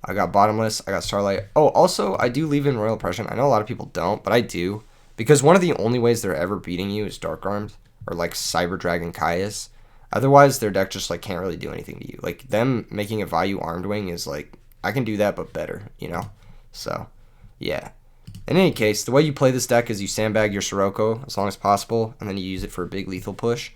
I got Bottomless, I got Starlight. Oh, also, I do leave in Royal Oppression. I know a lot of people don't, but I do. Because one of the only ways they're ever beating you is Dark Armed, or like Cyber Dragon Caius. Otherwise, their deck just like can't really do anything to you. Like them making a value Armed Wing is like, I can do that but better, you know? So, yeah. In any case, the way you play this deck is you sandbag your Sirocco as long as possible, and then you use it for a big lethal push.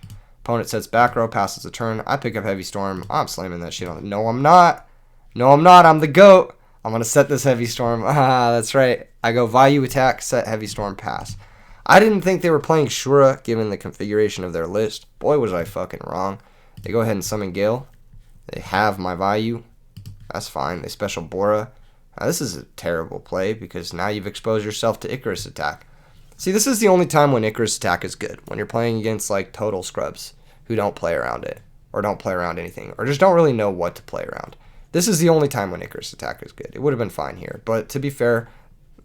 Opponent sets back row, passes a turn. I pick up Heavy Storm. I'm slamming that shit on. No, I'm not. No, I'm not. I'm the GOAT. I'm going to set this Heavy Storm. Ah, that's right. I go value attack, set Heavy Storm, pass. I didn't think they were playing Shura given the configuration of their list. Boy, was I fucking wrong. They go ahead and summon Gale. They have my value. That's fine. They special Bora. Now, this is a terrible play because now you've exposed yourself to Icarus attack. See, this is the only time when Icarus attack is good. When you're playing against like total scrubs who don't play around it. Or don't play around anything. Or just don't really know what to play around. This is the only time when Icarus attack is good. It would have been fine here. But to be fair,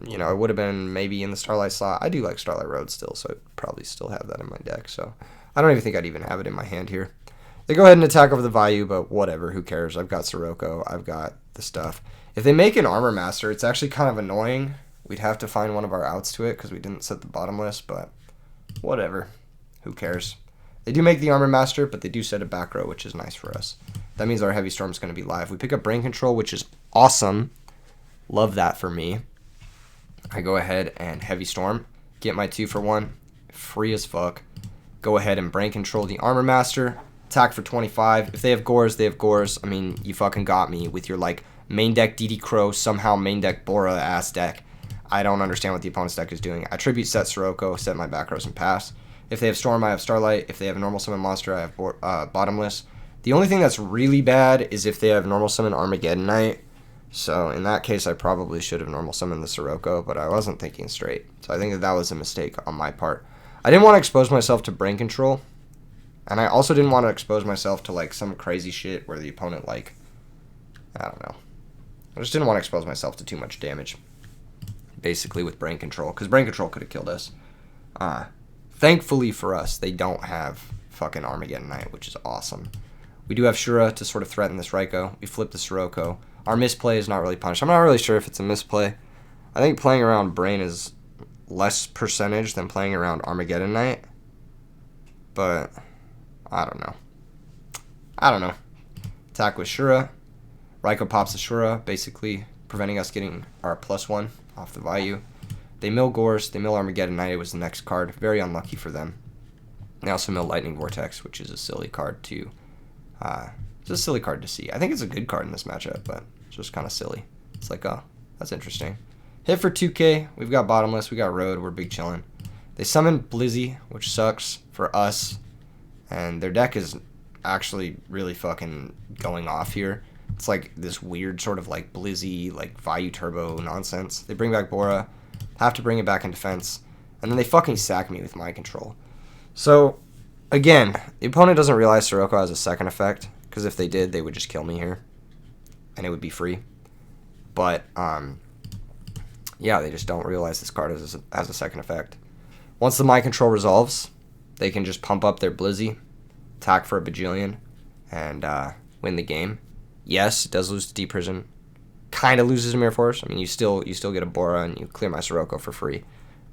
you know, it would have been maybe in the Starlight slot. I do like Starlight Road still, so I'd probably still have that in my deck. So I don't even think I'd even have it in my hand here. They go ahead and attack over the value, but whatever, who cares? I've got Sirocco, I've got the stuff. If they make an Armor Master, it's actually kind of annoying. We'd have to find one of our outs to it because we didn't set the Bottomless, but whatever. Who cares? They do make the Armor Master, but they do set a back row, which is nice for us. That means our Heavy Storm's going to be live. We pick up Brain Control, which is awesome. Love that for me. I go ahead and Heavy Storm, get my 2-for-1, free as fuck. Go ahead and brain control the Armor Master, attack for 25. If they have Gores, they have Gores. I mean, you fucking got me with your, like, main deck DD Crow, somehow main deck Bora ass deck. I don't understand what the opponent's deck is doing. I tribute set Sirocco, set my back rows, and pass. If they have Storm, I have Starlight. If they have a normal summon monster, I have Bottomless. The only thing that's really bad is if they have normal summon Armageddon Knight. So in that case, I probably should have normal summoned the Sirocco, but I wasn't thinking straight. So I think that was a mistake on my part. I didn't want to expose myself to brain control, and I also didn't want to expose myself to like some crazy shit where the opponent, like, I don't know. I just didn't want to expose myself to too much damage, basically, with brain control, because brain control could have killed us. Thankfully for us, they don't have fucking Armageddon Knight, which is awesome. We do have Shura to sort of threaten this Raikou. We flip the Sirocco. Our misplay is not really punished. I'm not really sure if it's a misplay. I think playing around Brain is less percentage than playing around Armageddon Knight. But, I don't know. Attack with Shura. Raikou pops the Shura, basically preventing us getting our +1 off the value. They mill Gores. They mill Armageddon Knight. It was the next card. Very unlucky for them. They also mill Lightning Vortex, which is a silly card to... it's a silly card to see. I think it's a good card in this matchup, but it's just kind of silly. It's like, oh, that's interesting. Hit for 2k. We've got Bottomless. We got Road. We're big chillin'. They summon Blizzy, which sucks for us. And their deck is actually really fucking going off here. It's like this weird sort of like Blizzy, like Vayu Turbo nonsense. They bring back Bora. Have to bring it back in defense. And then they fucking sack me with Mind Control. So, again, the opponent doesn't realize Sirocco has a second effect. Because if they did, they would just kill me here. And it would be free. But, yeah, they just don't realize this card has a second effect. Once the Mind Control resolves, they can just pump up their Blizzy, attack for a bajillion, and win the game. Yes, it does lose to Deep Prison. Kind of loses to Mirror Force. I mean, you still get a Bora, and you clear my Sirocco for free.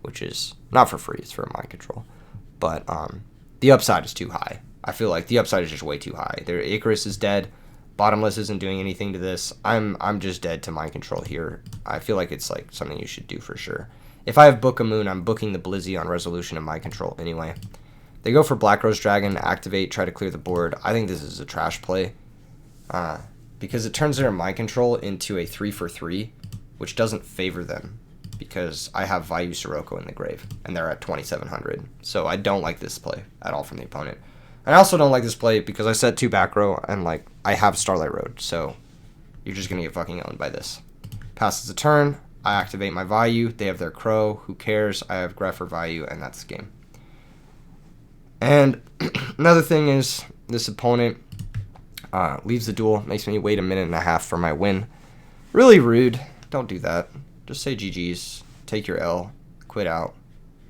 Which is not for free, it's for Mind Control. But the upside is too high. I feel like the upside is just way too high. Their Icarus is dead. Bottomless isn't doing anything to this. I'm just dead to Mind Control here. I feel like it's like something you should do for sure. If I have Book of Moon, I'm booking the Blizzy on Resolution and Mind Control anyway. They go for Black Rose Dragon, activate, try to clear the board. I think this is a trash play. Because it turns their Mind Control into a 3-for-3, which doesn't favor them. Because I have Vayu Sirocco in the grave, and they're at 2,700. So I don't like this play at all from the opponent. And I also don't like this play because I set 2 back row, and like I have Starlight Road, so you're just going to get fucking owned by this. Passes a turn, I activate my Vayu, they have their Crow, who cares, I have Greph or Vayu, and that's the game. And another thing is, this opponent leaves the duel, makes me wait a minute and a half for my win. Really rude, don't do that. Just say GG's, take your L, quit out.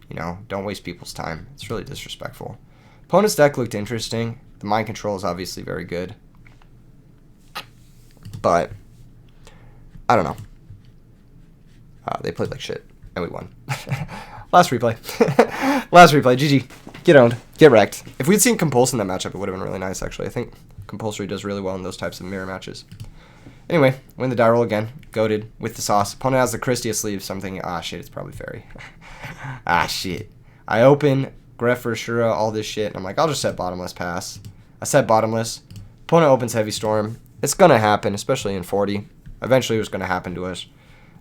You know, don't waste people's time. It's really disrespectful. Opponent's deck looked interesting. The Mind Control is obviously very good. But, I don't know. They played like shit, and we won. Last replay. Last replay, GG. Get owned. Get wrecked. If we'd seen Compulse in that matchup, it would have been really nice, actually. I think Compulsory does really well in those types of mirror matches. Anyway, win the die roll again. Goated with the sauce. Opponent has the Christia sleeve, something. Ah, shit, it's probably Fairy. Ah, shit. I open Greph or Shura, all this shit, and I'm like, I'll just set Bottomless pass. I set Bottomless. Opponent opens Heavy Storm. It's going to happen, especially in 40. Eventually, it was going to happen to us.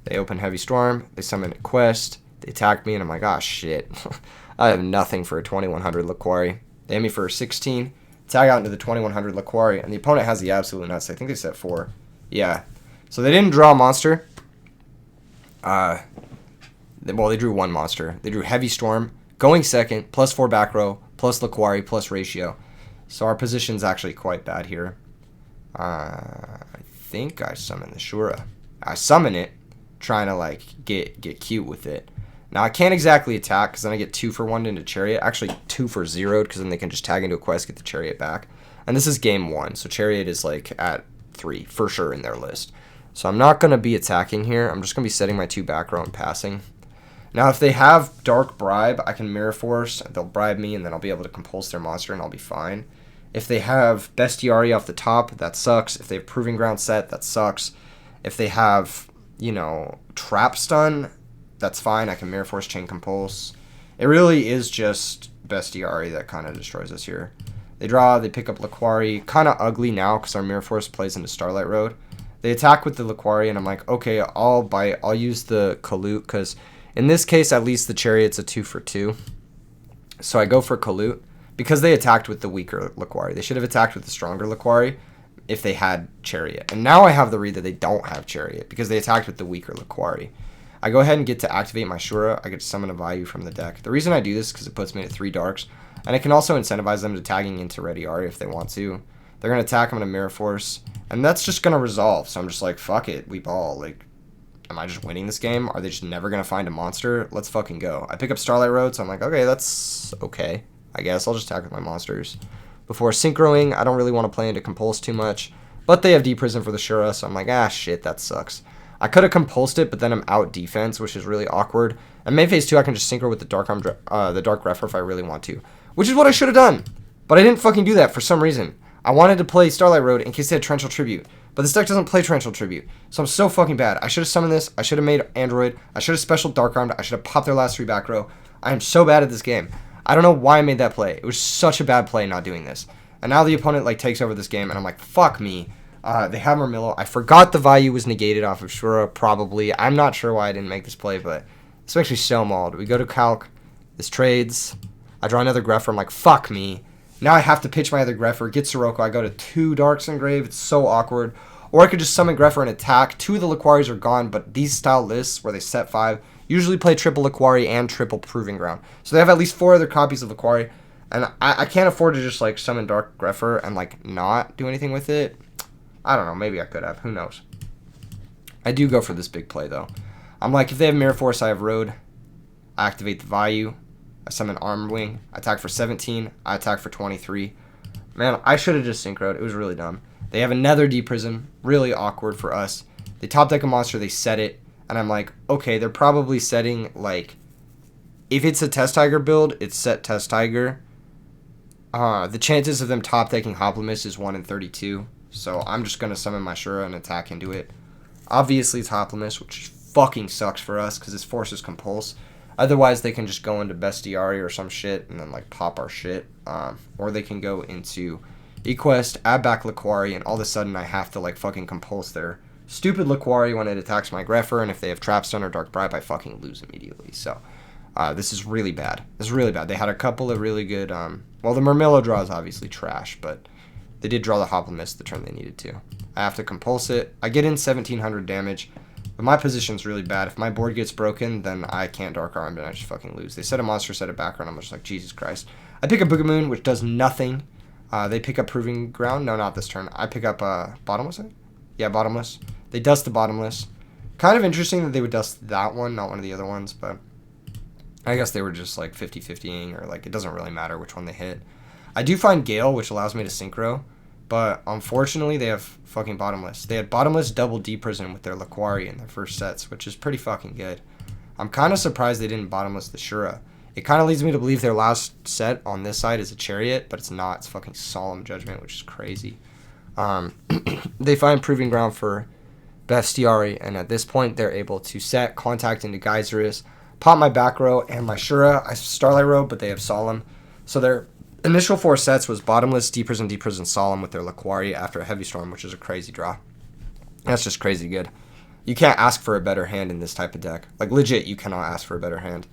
They open Heavy Storm. They summon a Quest. They attack me, and I'm like, ah, shit. I have nothing for a 2100 Laquari. They hit me for a 16. Tag out into the 2100 Laquari, and the opponent has the absolute nuts. I think they set 4. Yeah. So they didn't draw a monster. Well, they drew one monster. They drew Heavy Storm, going second, +4 back row, plus Laquari, plus Ratio. So our position's actually quite bad here. I think I summon the Shura. I summon it, trying to like get cute with it. Now I can't exactly attack because then I get 2-for-1 into Chariot. Actually 2-for-0 because then they can just tag into a quest, get the Chariot back. And this is game 1, so Chariot is like at 3 for sure in their list. So I'm not going to be attacking here. I'm just going to be setting my 2 back row and passing. Now if they have Dark Bribe, I can Mirror Force. They'll bribe me and then I'll be able to compulse their monster and I'll be fine. If they have Bestiari off the top, that sucks. If they have Proving Ground set, that sucks. If they have, trap stun, that's fine. I can Mirror Force, Chain Compulse. It really is just Bestiari that kind of destroys us here. They draw, they pick up Laquari. Kind of ugly now because our Mirror Force plays into Starlight Road. They attack with the Laquari, and I'm like, okay, I'll bite. I'll use the Kalut because in this case, at least the Chariot's a 2 for 2. So I go for Kalut because they attacked with the weaker Laquari. They should have attacked with the stronger Laquari if they had Chariot. And now I have the read that they don't have Chariot because they attacked with the weaker Laquari. I go ahead and get to activate my Shura. I get to summon a value from the deck. The reason I do this is because it puts me at 3 darks. And I can also incentivize them to tagging into Rediari if they want to. They're going to attack, I'm going to Mirror Force. And that's just going to resolve. So I'm just like, fuck it, we ball. Like, am I just winning this game? Are they just never going to find a monster? Let's fucking go. I pick up Starlight Road, so I'm like, okay, that's okay. I guess I'll just attack with my monsters. Before Synchroing, I don't really want to play into Compulse too much. But they have D-Prison for the Shura, so I'm like, ah, shit, that sucks. I could have Compulsed it, but then I'm out defense, which is really awkward. And main phase 2, I can just Synchro with the Dark Grepher if I really want to. Which is what I should have done. But I didn't fucking do that for some reason. I wanted to play Starlight Road in case they had Torrential Tribute. But this deck doesn't play Torrential Tribute. So I'm so fucking bad. I should have summoned this. I should have made Android. I should have Special Dark Armed. I should have popped their last 3 back row. I am so bad at this game. I don't know why I made that play. It was such a bad play not doing this. And now the opponent like takes over this game. And I'm like, fuck me. They have Murmillo. I forgot the value was negated off of Shura, probably. I'm not sure why I didn't make this play, but this makes me so mauled. We go to Calc. This trades. I draw another Grepher. I'm like, fuck me. Now I have to pitch my other Grepher, get Sirocco. I go to 2 Darks Engrave. It's so awkward. Or I could just summon Grepher and attack. 2 of the Laquaris are gone, but these style lists where they set 5 usually play triple Laquari and triple Proving Ground. So they have at least 4 other copies of Laquari. And I can't afford to just like summon Dark Grepher and like not do anything with it. I don't know. Maybe I could have. Who knows? I do go for this big play though. I'm like, if they have Mirror Force, I have Road. I activate the value. I summon Armwing. I attack for 17. I attack for 23. Man, I should have just synchroed. It was really dumb. They have another D-Prism. Really awkward for us. They top deck a monster. They set it. And I'm like, okay, they're probably setting, like, if it's a Test Tiger build, it's set Test Tiger. The chances of them top decking Hoplimus is 1 in 32. So I'm just going to summon my Shura and attack into it. Obviously, it's Hoplimus, which fucking sucks for us because it forces Compulse. Otherwise, they can just go into Bestiari or some shit and then, like, pop our shit. Or they can go into Equest, add back Laquari, and all of a sudden I have to, like, fucking Compulse their stupid Laquari when it attacks my Grepher, and if they have Trapstone or Dark Bribe, I fucking lose immediately. So, this is really bad. This is really bad. They had a couple of really good, well, the Murmillo draw is obviously trash, but they did draw the Hoplimus the turn they needed to. I have to Compulse it. I get in 1700 damage. But my position's really bad. If my board gets broken, then I can't Dark Arm and I just fucking lose. They set a monster, set a background. I'm just like, Jesus Christ. I pick up Boogamoon, which does nothing. They pick up Proving Ground. No, not this turn. I pick up Bottomless, I think? Yeah, Bottomless. They dust the Bottomless. Kind of interesting that they would dust that one, not one of the other ones, but I guess they were just like 50-50ing, or like it doesn't really matter which one they hit. I do find Gale, which allows me to Synchro. But unfortunately, they have fucking Bottomless. They had Bottomless double D-Prison with their Laquari in their first sets, which is pretty fucking good. I'm kind of surprised they didn't Bottomless the Shura. It kind of leads me to believe their last set on this side is a Chariot, but it's not. It's fucking Solemn Judgment, which is crazy. They find Proving Ground for Bestiari, and at this point, they're able to set Contact into Geyserus, pop my back row and my Shura. I Starlight Row, but they have Solemn. So they're initial 4 sets was Bottomless, D-Prison, D-Prison, Solemn with their Laquari after a Heavy Storm, which is a crazy draw. That's just crazy good. You can't ask for a better hand in this type of deck. Like, legit, you cannot ask for a better hand.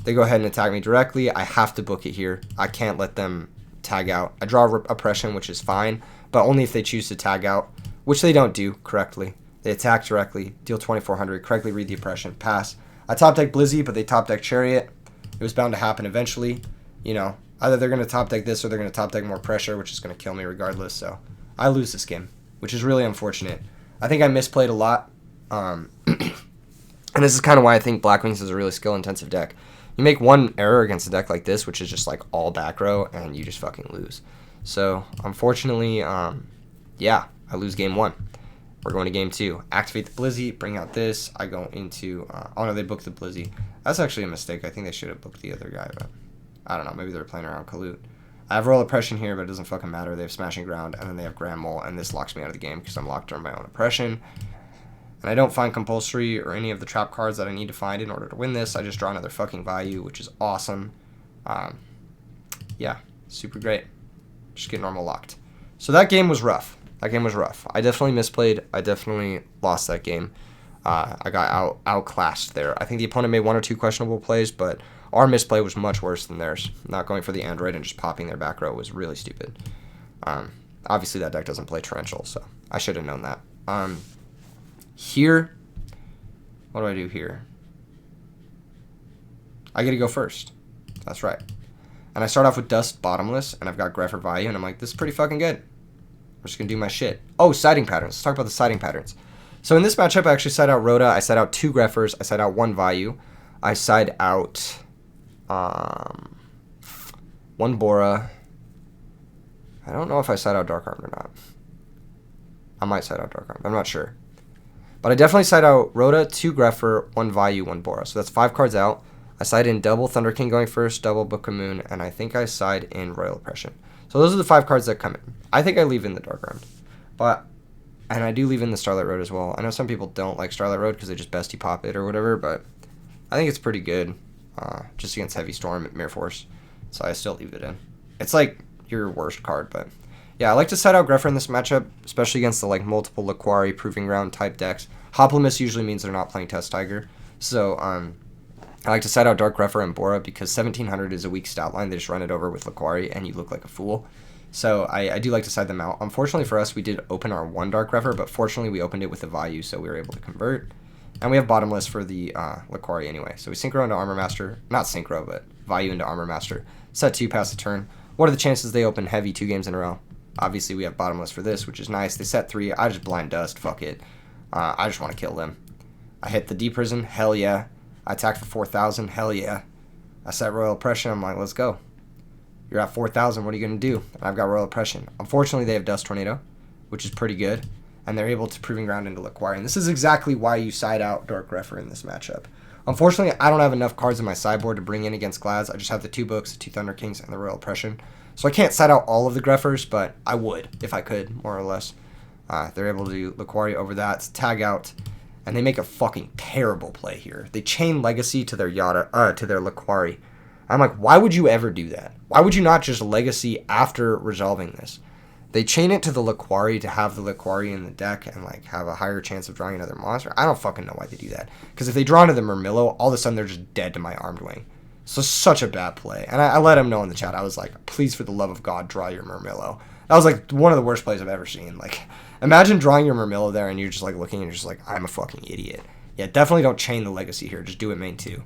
They go ahead and attack me directly. I have to book it here. I can't let them tag out. I draw Oppression, which is fine, but only if they choose to tag out, which they don't do correctly. They attack directly, deal 2400, correctly read the Oppression, pass. I top deck Blizzy, but they top deck Chariot. It was bound to happen eventually, you know. Either they're going to top deck this or they're going to top deck more pressure, which is going to kill me regardless. So I lose this game, which is really unfortunate. I think I misplayed a lot. And this is kind of why I think Blackwings is a really skill-intensive deck. You make one error against a deck like this, which is just like all back row, and you just fucking lose. So unfortunately, yeah, I lose game 1. We're going to game 2. Activate the Blizzy, bring out this. I go into, oh no, they booked the Blizzy. That's actually a mistake. I think they should have booked the other guy, but I don't know. Maybe they're playing around Kalut. I have Royal Oppression here, but it doesn't fucking matter. They have Smashing Ground, and then they have Grand Mole, and this locks me out of the game because I'm locked on my own Oppression. And I don't find compulsory or any of the trap cards that I need to find in order to win this. I just draw another fucking value, which is awesome. Yeah, super great. Just get normal locked. So that game was rough. I definitely misplayed. I definitely lost that game. I got outclassed there. I think the opponent made 1 or 2 questionable plays, but our misplay was much worse than theirs. Not going for the Android and just popping their back row was really stupid. Obviously, that deck doesn't play Torrential, so I should have known that. Here, what do I do here? I get to go first. That's right. And I start off with Dust Bottomless, and I've got Grepher Value, and I'm like, this is pretty fucking good. I'm just going to do my shit. Oh, siding patterns. Let's talk about the siding patterns. So in this matchup, I actually side out Rhoda. I side out 2 Greffers. I side out 1 Value. I side out 1 Bora. I don't know if I side out Dark Armed or not. I might side out Dark Armed. I'm not sure. But I definitely side out Rhoda, 2 Greffer, 1 Value, 1 Bora. So that's 5 cards out. I side in double Thunder King going first, double Book of Moon, and I think I side in Royal Oppression. So those are the 5 cards that come in. I think I leave in the Dark Armed. And I do leave in the Starlight Road as well. I know some people don't like Starlight Road because they just bestie pop it or whatever, but I think it's pretty good just against Heavy Storm, Mirror Force. So I still leave it in. It's like your worst card, but yeah, I like to side out Greffer in this matchup, especially against the like multiple Laquari, Proving Ground type decks. Hoplimus usually means they're not playing Test Tiger. So I like to side out Dark Greffer and Bora because 1700 is a weak stat line. They just run it over with Laquari and you look like a fool. So I do like to side them out. Unfortunately for us, we did open our 1 Dark Greffer, but fortunately we opened it with a Value, so we were able to convert. And we have Bottomless for the Laquari anyway. So we Synchro into Armor Master. Not Synchro, but Value into Armor Master. Set 2, pass the turn. What are the chances they open Heavy 2 games in a row? Obviously we have Bottomless for this, which is nice. They set 3. I just Blind Dust. Fuck it. I just want to kill them. I hit the Deep Prison. Hell yeah. I attack for 4,000. Hell yeah. I set Royal Oppression. I'm like, let's go. You're at 4,000. What are you going to do? And I've got Royal Oppression. Unfortunately, they have Dust Tornado, which is pretty good. And they're able to Proving Ground into Laquari. And this is exactly why you side out Dark Greffer in this matchup. Unfortunately, I don't have enough cards in my sideboard to bring in against Glads. I just have the 2 books, the 2 Thunder Kings, and the Royal Oppression. So I can't side out all of the Greffers, but I would if I could, more or less. They're able to do Laquari over that, tag out, and they make a fucking terrible play here. They chain Legacy to their to their Laquari. I'm like, why would you ever do that? Why would you not just Legacy after resolving this? They chain it to the Laquari to have the Laquari in the deck and like have a higher chance of drawing another monster. I don't fucking know why they do that. Because if they draw into the Murmillo, all of a sudden they're just dead to my Armed Wing. So such a bad play. And I let him know in the chat. I was like, please, for the love of God, draw your Murmillo. That was like one of the worst plays I've ever seen. Like, imagine drawing your Murmillo there and you're just like looking and you're just like, I'm a fucking idiot. Yeah, definitely don't chain the Legacy here. Just do it main 2.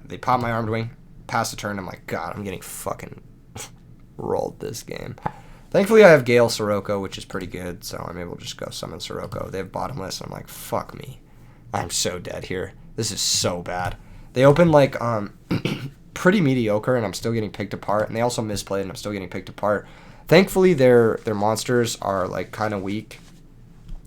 They pop my Armed Wing, pass the turn. I'm like, God, I'm getting fucking rolled this game. Thankfully, I have Gale Sirocco, which is pretty good, so I'm able to just go summon Sirocco. They have Bottomless, and I'm like, fuck me. I'm so dead here. This is so bad. They open, like, pretty mediocre, and I'm still getting picked apart, and they also misplayed, and I'm still getting picked apart. Thankfully, their monsters are, like, kind of weak,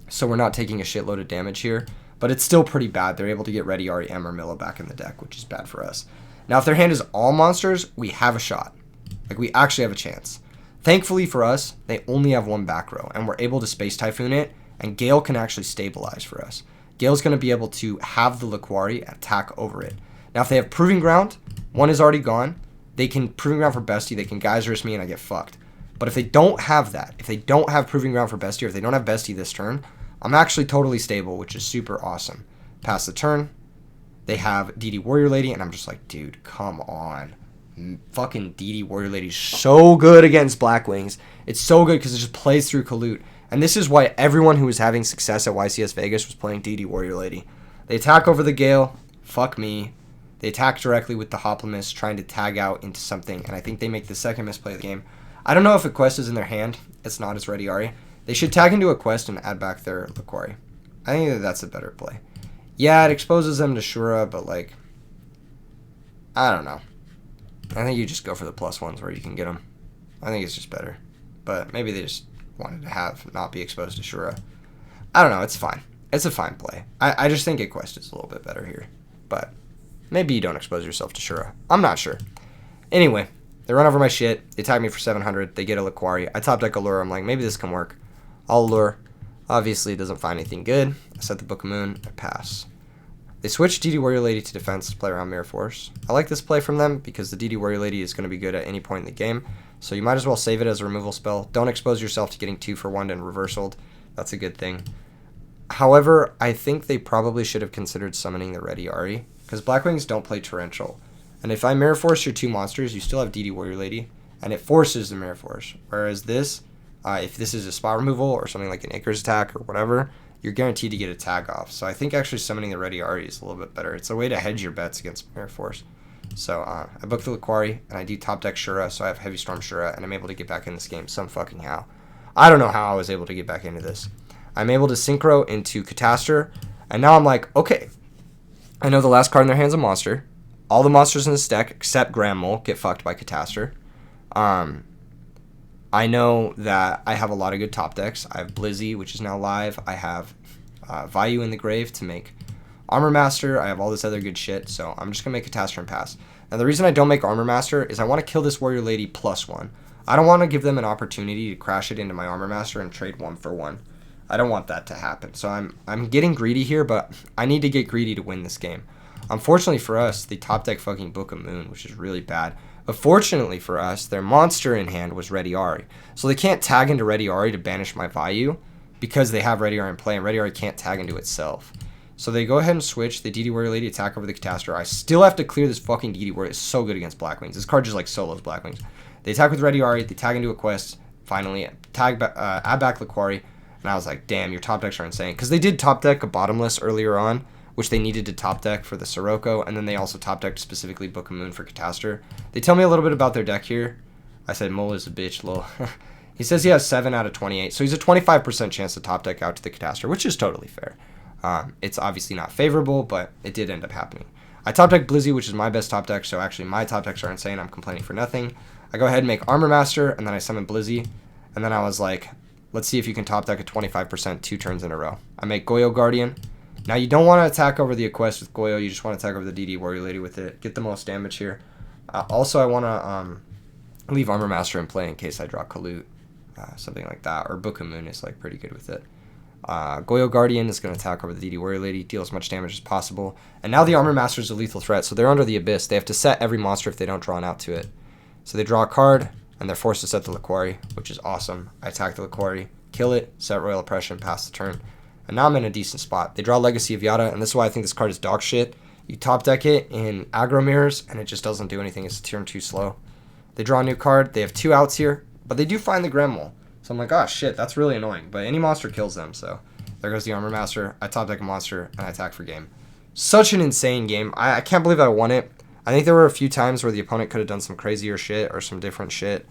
so we're not taking a shitload of damage here. But it's still pretty bad. They're able to get Ready Ari and Murmillo back in the deck, which is bad for us. Now, if their hand is all monsters, we have a shot. Like, we actually have a chance. Thankfully for us, they only have 1 back row, and we're able to Space Typhoon it, and Gale can actually stabilize for us. Gale's going to be able to have the Laquari attack over it. Now, if they have Proving Ground, 1 is already gone. They can Proving Ground for Bestie, they can Geysers me, and I get fucked. But if they don't have that, if they don't have Proving Ground for Bestie, or if they don't have Bestie this turn, I'm actually totally stable, which is super awesome. Pass the turn. They have DD Warrior Lady, and I'm just like, dude, come on. Fucking DD Warrior Lady is so good against Blackwings. It's so good because it just plays through Kalut. And this is why everyone who was having success at YCS Vegas was playing DD Warrior Lady. They attack over the Gale. Fuck me. They attack directly with the Hoplimus, trying to tag out into something, and I think they make the second misplay of the game. I don't know if a quest is in their hand. It's not. It's Ready Ari. They should tag into a quest and add back their Laquari. I think that that's a better play. Yeah, it exposes them to Shura, but like, I don't know. I think you just go for the +1s where you can get them. I think it's just better. But maybe they just wanted to have not be exposed to Shura. I don't know. It's fine. It's a fine play. I just think a quest is a little bit better here. But maybe you don't expose yourself to Shura. I'm not sure. Anyway, they run over my shit. They tag me for 700. They get a Laquari. I top deck Allure. I'm like, maybe this can work. I'll Allure. Obviously, it doesn't find anything good. I set the Book of Moon. I pass. They switch DD Warrior Lady to defense to play around Mirror Force. I like this play from them because the DD Warrior Lady is going to be good at any point in the game, so you might as well save it as a removal spell. Don't expose yourself to getting 2 for 1 and reversaled. That's a good thing. However, I think they probably should have considered summoning the Ready Ari, because Blackwings don't play Torrential. And if I Mirror Force your 2 monsters, you still have DD Warrior Lady, and it forces the Mirror Force. Whereas this, if this is a spot removal or something like an Icarus attack or whatever, you're guaranteed to get a tag off. So I think actually summoning the Ready Ari is a little bit better. It's a way to hedge your bets against Mirror Force. So I book the Laquari, and I do top deck Shura, so I have Heavy Storm Shura, and I'm able to get back in this game some fucking how. I don't know how I was able to get back into this. I'm able to Synchro into Catastor, and now I'm like, okay, I know the last card in their hand's a monster. All the monsters in this deck, except Grand Mole, get fucked by Catastor. I know that I have a lot of good top decks. I have Blizzy, which is now live. I have Vayu in the grave to make Armor Master. I have all this other good shit, so I'm just going to make Catastor and pass. Now, the reason I don't make Armor Master is I want to kill this Warrior Lady +1. I don't want to give them an opportunity to crash it into my Armor Master and trade 1 for 1. I don't want that to happen. So I'm getting greedy here, but I need to get greedy to win this game. Unfortunately for us, they top deck fucking Book of Moon, which is really bad. But fortunately for us, their monster in hand was Ready Ari. So they can't tag into Ready Ari to banish my Vayu because they have Ready Ari in play, and Ready Ari can't tag into itself. So they go ahead and switch. They DD Warrior Lady attack over the Catastor. I still have to clear this fucking DD Warrior. It's so good against Blackwings. This card just like solos Blackwings. They attack with Ready Ari. They tag into a quest. Finally, add back Laquari. And I was like, damn, your top decks are insane. Because they did top deck a Bottomless earlier on, which they needed to top deck for the Sirocco, and then they also top decked specifically Book of Moon for Catastor. They tell me a little bit about their deck here. I said, Mole is a bitch, lol. He says he has 7 out of 28, so he's a 25% chance to top deck out to the Catastor, which is totally fair. It's obviously not favorable, but it did end up happening. I top deck Blizzy, which is my best top deck, so actually my top decks are insane. I'm complaining for nothing. I go ahead and make Armor Master, and then I summon Blizzy, and then I was like, let's see if you can top deck a 25% 2 turns in a row. I make Yugioh Guardian. Now, you don't want to attack over the Equest with Yugioh. You just want to attack over the DD Warrior Lady with it. Get the most damage here. Also, I want to leave Armor Master in play in case I draw Kalut. Something like that. Or Book of Moon is like pretty good with it. Yugioh Guardian is going to attack over the DD Warrior Lady. Deal as much damage as possible. And now the Armor Master is a lethal threat. So they're under the Abyss. They have to set every monster if they don't draw an out to it. So they draw a card, and they're forced to set the Laquari, which is awesome. I attack the Laquari, kill it, set Royal Oppression, pass the turn. And now I'm in a decent spot. They draw Legacy of Yada, and this is why I think this card is dog shit. You top deck it in aggro mirrors, and it just doesn't do anything. It's a turn too slow. They draw a new card. They have 2 outs here, but they do find the Grand Mole. So I'm like, oh shit, that's really annoying. But any monster kills them, so there goes the Armor Master. I top deck a monster, and I attack for game. Such an insane game. I can't believe I won it. I think there were a few times where the opponent could have done some crazier shit or some different shit.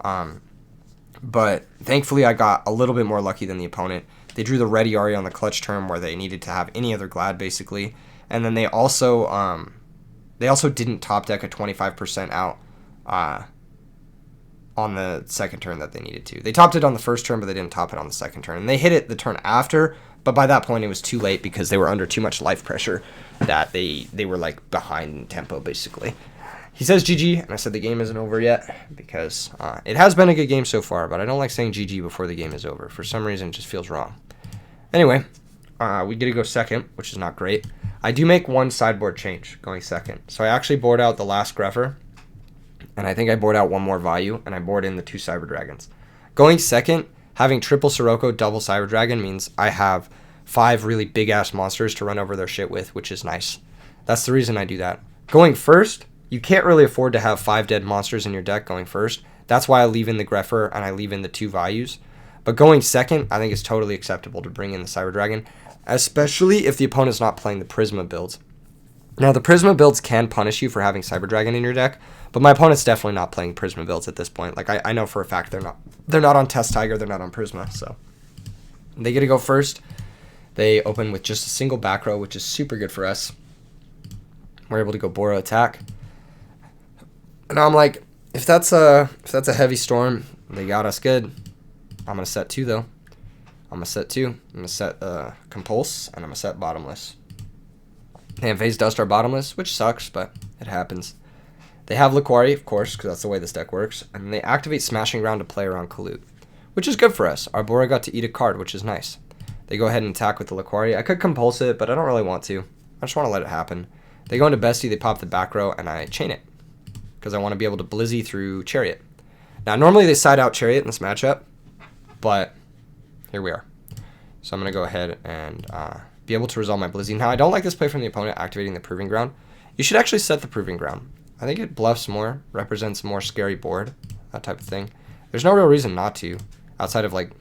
But thankfully, I got a little bit more lucky than the opponent. They drew the Ready Ari on the clutch turn where they needed to have any other Glad, basically. And then they also didn't top deck a 25% out on the second turn that they needed to. They topped it on the first turn, but they didn't top it on the second turn. And they hit it the turn after, but by that point, it was too late because they were under too much life pressure that they were like behind in tempo, basically. He says GG, and I said the game isn't over yet because it has been a good game so far, but I don't like saying GG before the game is over. For some reason, it just feels wrong. Anyway, we get to go second, which is not great. I do make one sideboard change going second. So I actually board out the last Greffer, and I think I board out one more Vayu, and I board in the 2 Cyber Dragons. Going second, having triple Sirocco, double Cyber Dragon means I have 5 really big-ass monsters to run over their shit with, which is nice. That's the reason I do that. Going first, you can't really afford to have 5 dead monsters in your deck going first. That's why I leave in the Greffer and I leave in the 2 Vayus. But going second, I think it's totally acceptable to bring in the Cyber Dragon, especially if the opponent's not playing the Prisma builds. Now, the Prisma builds can punish you for having Cyber Dragon in your deck, but my opponent's definitely not playing Prisma builds at this point. Like, I know for a fact they're not on Test Tiger, they're not on Prisma, so. They get to go first. They open with just a single back row, which is super good for us. We're able to go Boro attack. And I'm like, if that's a heavy storm, they got us good. I'm going to set 2, though. I'm going to set 2. I'm going to set Compulse, and I'm going to set Bottomless. They have Phase Dust our Bottomless, which sucks, but it happens. They have Laquari, of course, because that's the way this deck works. And they activate Smashing Ground to play around Kalut, which is good for us. Our Bora got to eat a card, which is nice. They go ahead and attack with the Laquari. I could compulse it, but I don't really want to. I just want to let it happen. They go into Bestie, they pop the back row, and I chain it. Because I want to be able to Blizzy through Chariot. Now, normally they side out Chariot in this matchup, but here we are. So I'm going to go ahead and be able to resolve my Blizzy. Now, I don't like this play from the opponent, activating the Proving Ground. You should actually set the Proving Ground. I think it bluffs more, represents a more scary board, that type of thing. There's no real reason not to, outside of, like,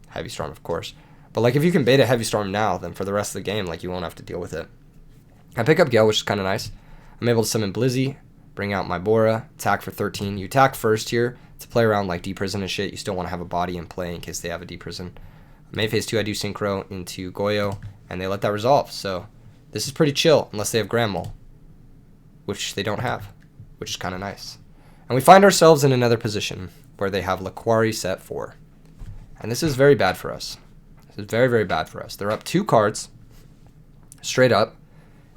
Heavy Storm, of course. But, like, if you can bait a Heavy Storm now, then for the rest of the game, like, you won't have to deal with it. I pick up Gale, which is kind of nice. I'm able to summon Blizzy, bring out my Bora, attack for 13. You attack first here to play around, like, D-Prison and shit. You still want to have a body in play in case they have a D-Prison. Main phase 2, I do Synchro into Goyo, and they let that resolve. So this is pretty chill, unless they have Grand Mole, which they don't have, which is kind of nice. And we find ourselves in another position where they have Laquari set 4. And this is very bad for us. This is very, very bad for us. They're up 2 cards, straight up.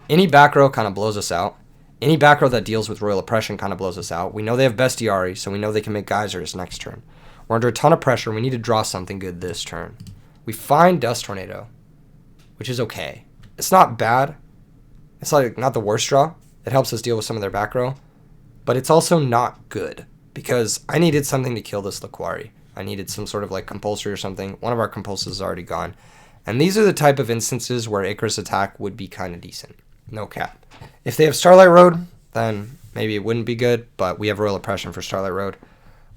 Any back row kind of blows us out. Any back row that deals with Royal Oppression kind of blows us out. We know they have Bestiari, so we know they can make Geysers next turn. We're under a ton of pressure. We need to draw something good this turn. We find Dust Tornado, which is okay. It's not bad. It's like not the worst draw. It helps us deal with some of their back row. But it's also not good, because I needed something to kill this Laquari. I needed some sort of like compulsory or something. One of our compulses is already gone. And these are the type of instances where Icarus attack would be kind of decent. No cap. If they have Starlight Road, then maybe it wouldn't be good, but we have Royal Oppression for Starlight Road.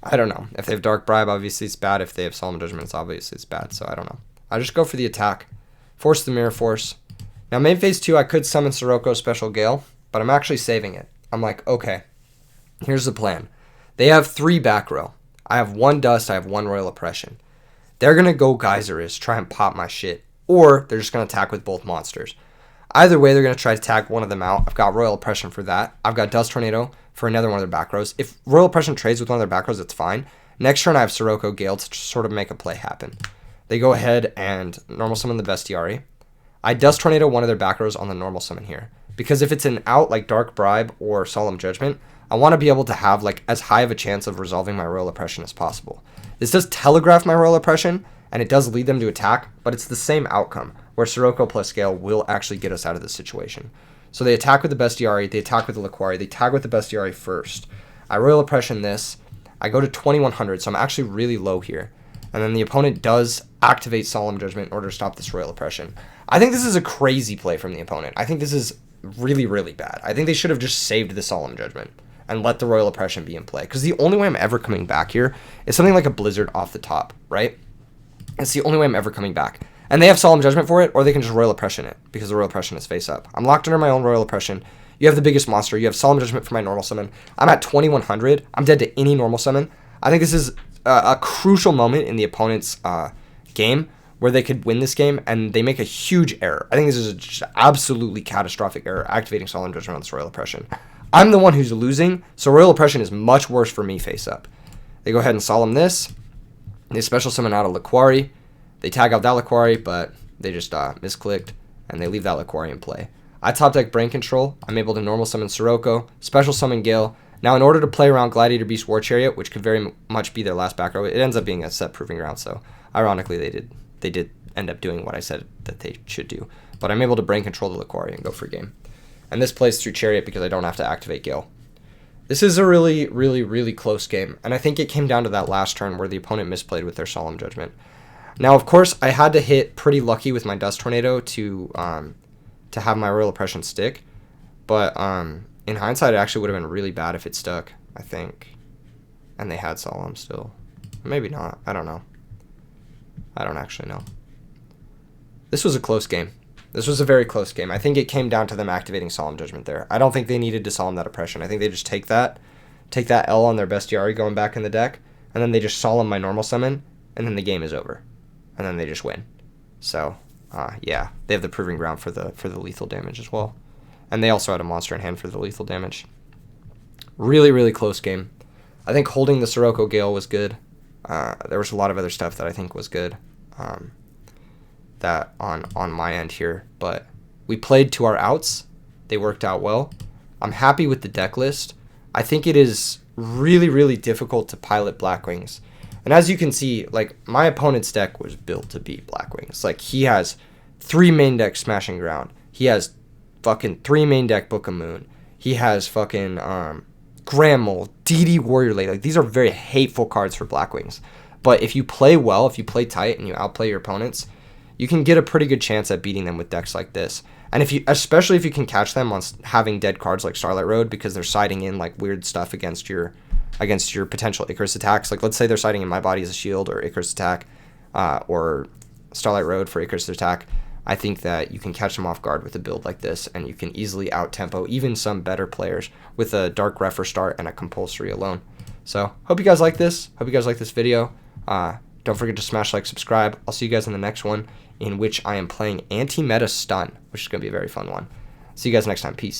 I don't know. If they have Dark Bribe, obviously it's bad. If they have Solemn Judgment, obviously it's bad, so I don't know. I just go for the attack. Force the Mirror Force. Now, main phase 2, I could summon Sirocco Special Gale, but I'm actually saving it. I'm like, okay, here's the plan. They have 3 back row. I have 1 Dust, I have 1 Royal Oppression. They're going to go Geyserish, try and pop my shit, or they're just going to attack with both monsters. Either way, they're going to try to tag one of them out. I've got Royal Oppression for that. I've got Dust Tornado for another one of their back rows. If Royal Oppression trades with one of their back rows, it's fine. Next turn, I have Sirocco Gale to sort of make a play happen. They go ahead and normal summon the Bestiari. I Dust Tornado one of their back rows on the normal summon here. Because if it's an out like Dark Bribe or Solemn Judgment, I want to be able to have like as high of a chance of resolving my Royal Oppression as possible. This does telegraph my Royal Oppression, and it does lead them to attack, but it's the same outcome, where Sirocco plus Gale will actually get us out of this situation. So they attack with the Bestiari, they attack with the Laquari, they tag with the Bestiari first. I Royal Oppression this, I go to 2100, so I'm actually really low here. And then the opponent does activate Solemn Judgment in order to stop this Royal Oppression. I think this is a crazy play from the opponent. I think this is really, really bad. I think they should have just saved the Solemn Judgment and let the Royal Oppression be in play. Because the only way I'm ever coming back here is something like a Blizzard off the top, right? It's the only way I'm ever coming back. And they have Solemn Judgment for it, or they can just Royal Oppression it, because the Royal Oppression is face up. I'm locked under my own Royal Oppression. You have the biggest monster. You have Solemn Judgment for my normal summon. I'm at 2100. I'm dead to any normal summon. I think this is a crucial moment in the opponent's game where they could win this game, and they make a huge error. I think this is just absolutely catastrophic error, activating Solemn Judgment on this Royal Oppression. I'm the one who's losing, so Royal Oppression is much worse for me face up. They go ahead and Solemn this. They special summon out a Laquari. They tag out that Laquari, but they just misclicked, and they leave that Laquari in play. I top deck Brain Control. I'm able to normal summon Sirocco, special summon Gale. Now, in order to play around Gladiator Beast War Chariot, which could very much be their last back row, it ends up being a set Proving Ground, so ironically they did end up doing what I said that they should do. But I'm able to Brain Control the Laquari and go for game. And this plays through Chariot because I don't have to activate Gale. This is a really, really, really close game, and I think it came down to that last turn where the opponent misplayed with their Solemn Judgment. Now, of course, I had to hit pretty lucky with my Dust Tornado to have my Royal Oppression stick, but in hindsight, it actually would have been really bad if it stuck, I think. And they had Solemn still. Maybe not. I don't know. I don't actually know. This was a close game. This was a very close game. I think it came down to them activating Solemn Judgment there. I don't think they needed to Solemn that Oppression. I think they just take that L on their Bestiari going back in the deck, and then they just Solemn my normal summon, and then the game is over. And then they just win. So, yeah. They have the Proving Ground for the lethal damage as well. And they also had a monster in hand for the lethal damage. Really, really close game. I think holding the Sirocco Gale was good. There was a lot of other stuff that I think was good. That on my end here, but we played to our outs. They worked out well. I'm happy with the deck list. I think it is really, really difficult to pilot Blackwings, And as you can see, like, my opponent's deck was built to beat Blackwing. It's like he has 3 main deck Smashing Ground. He has fucking 3 main deck Book of Moon. He has fucking Grand Mole, DD Warrior Lady. Like, these are very hateful cards for Blackwings. But if you play well, if you play tight and you outplay your opponents, you can get a pretty good chance at beating them with decks like this. And if you, especially if you can catch them on having dead cards like Starlight Road, because they're siding in like weird stuff against your potential Icarus attacks. Like, let's say they're siding in My Body as a Shield or Icarus attack, or Starlight Road for Icarus attack. I think that you can catch them off guard with a build like this, and you can easily out-tempo even some better players with a Dark Ref for start and a Compulsory alone. So, hope you guys like this. Hope you guys like this video. Don't forget to smash like, subscribe. I'll see you guys in the next one, in which I am playing Anti-Meta Stun, which is going to be a very fun one. See you guys next time. Peace.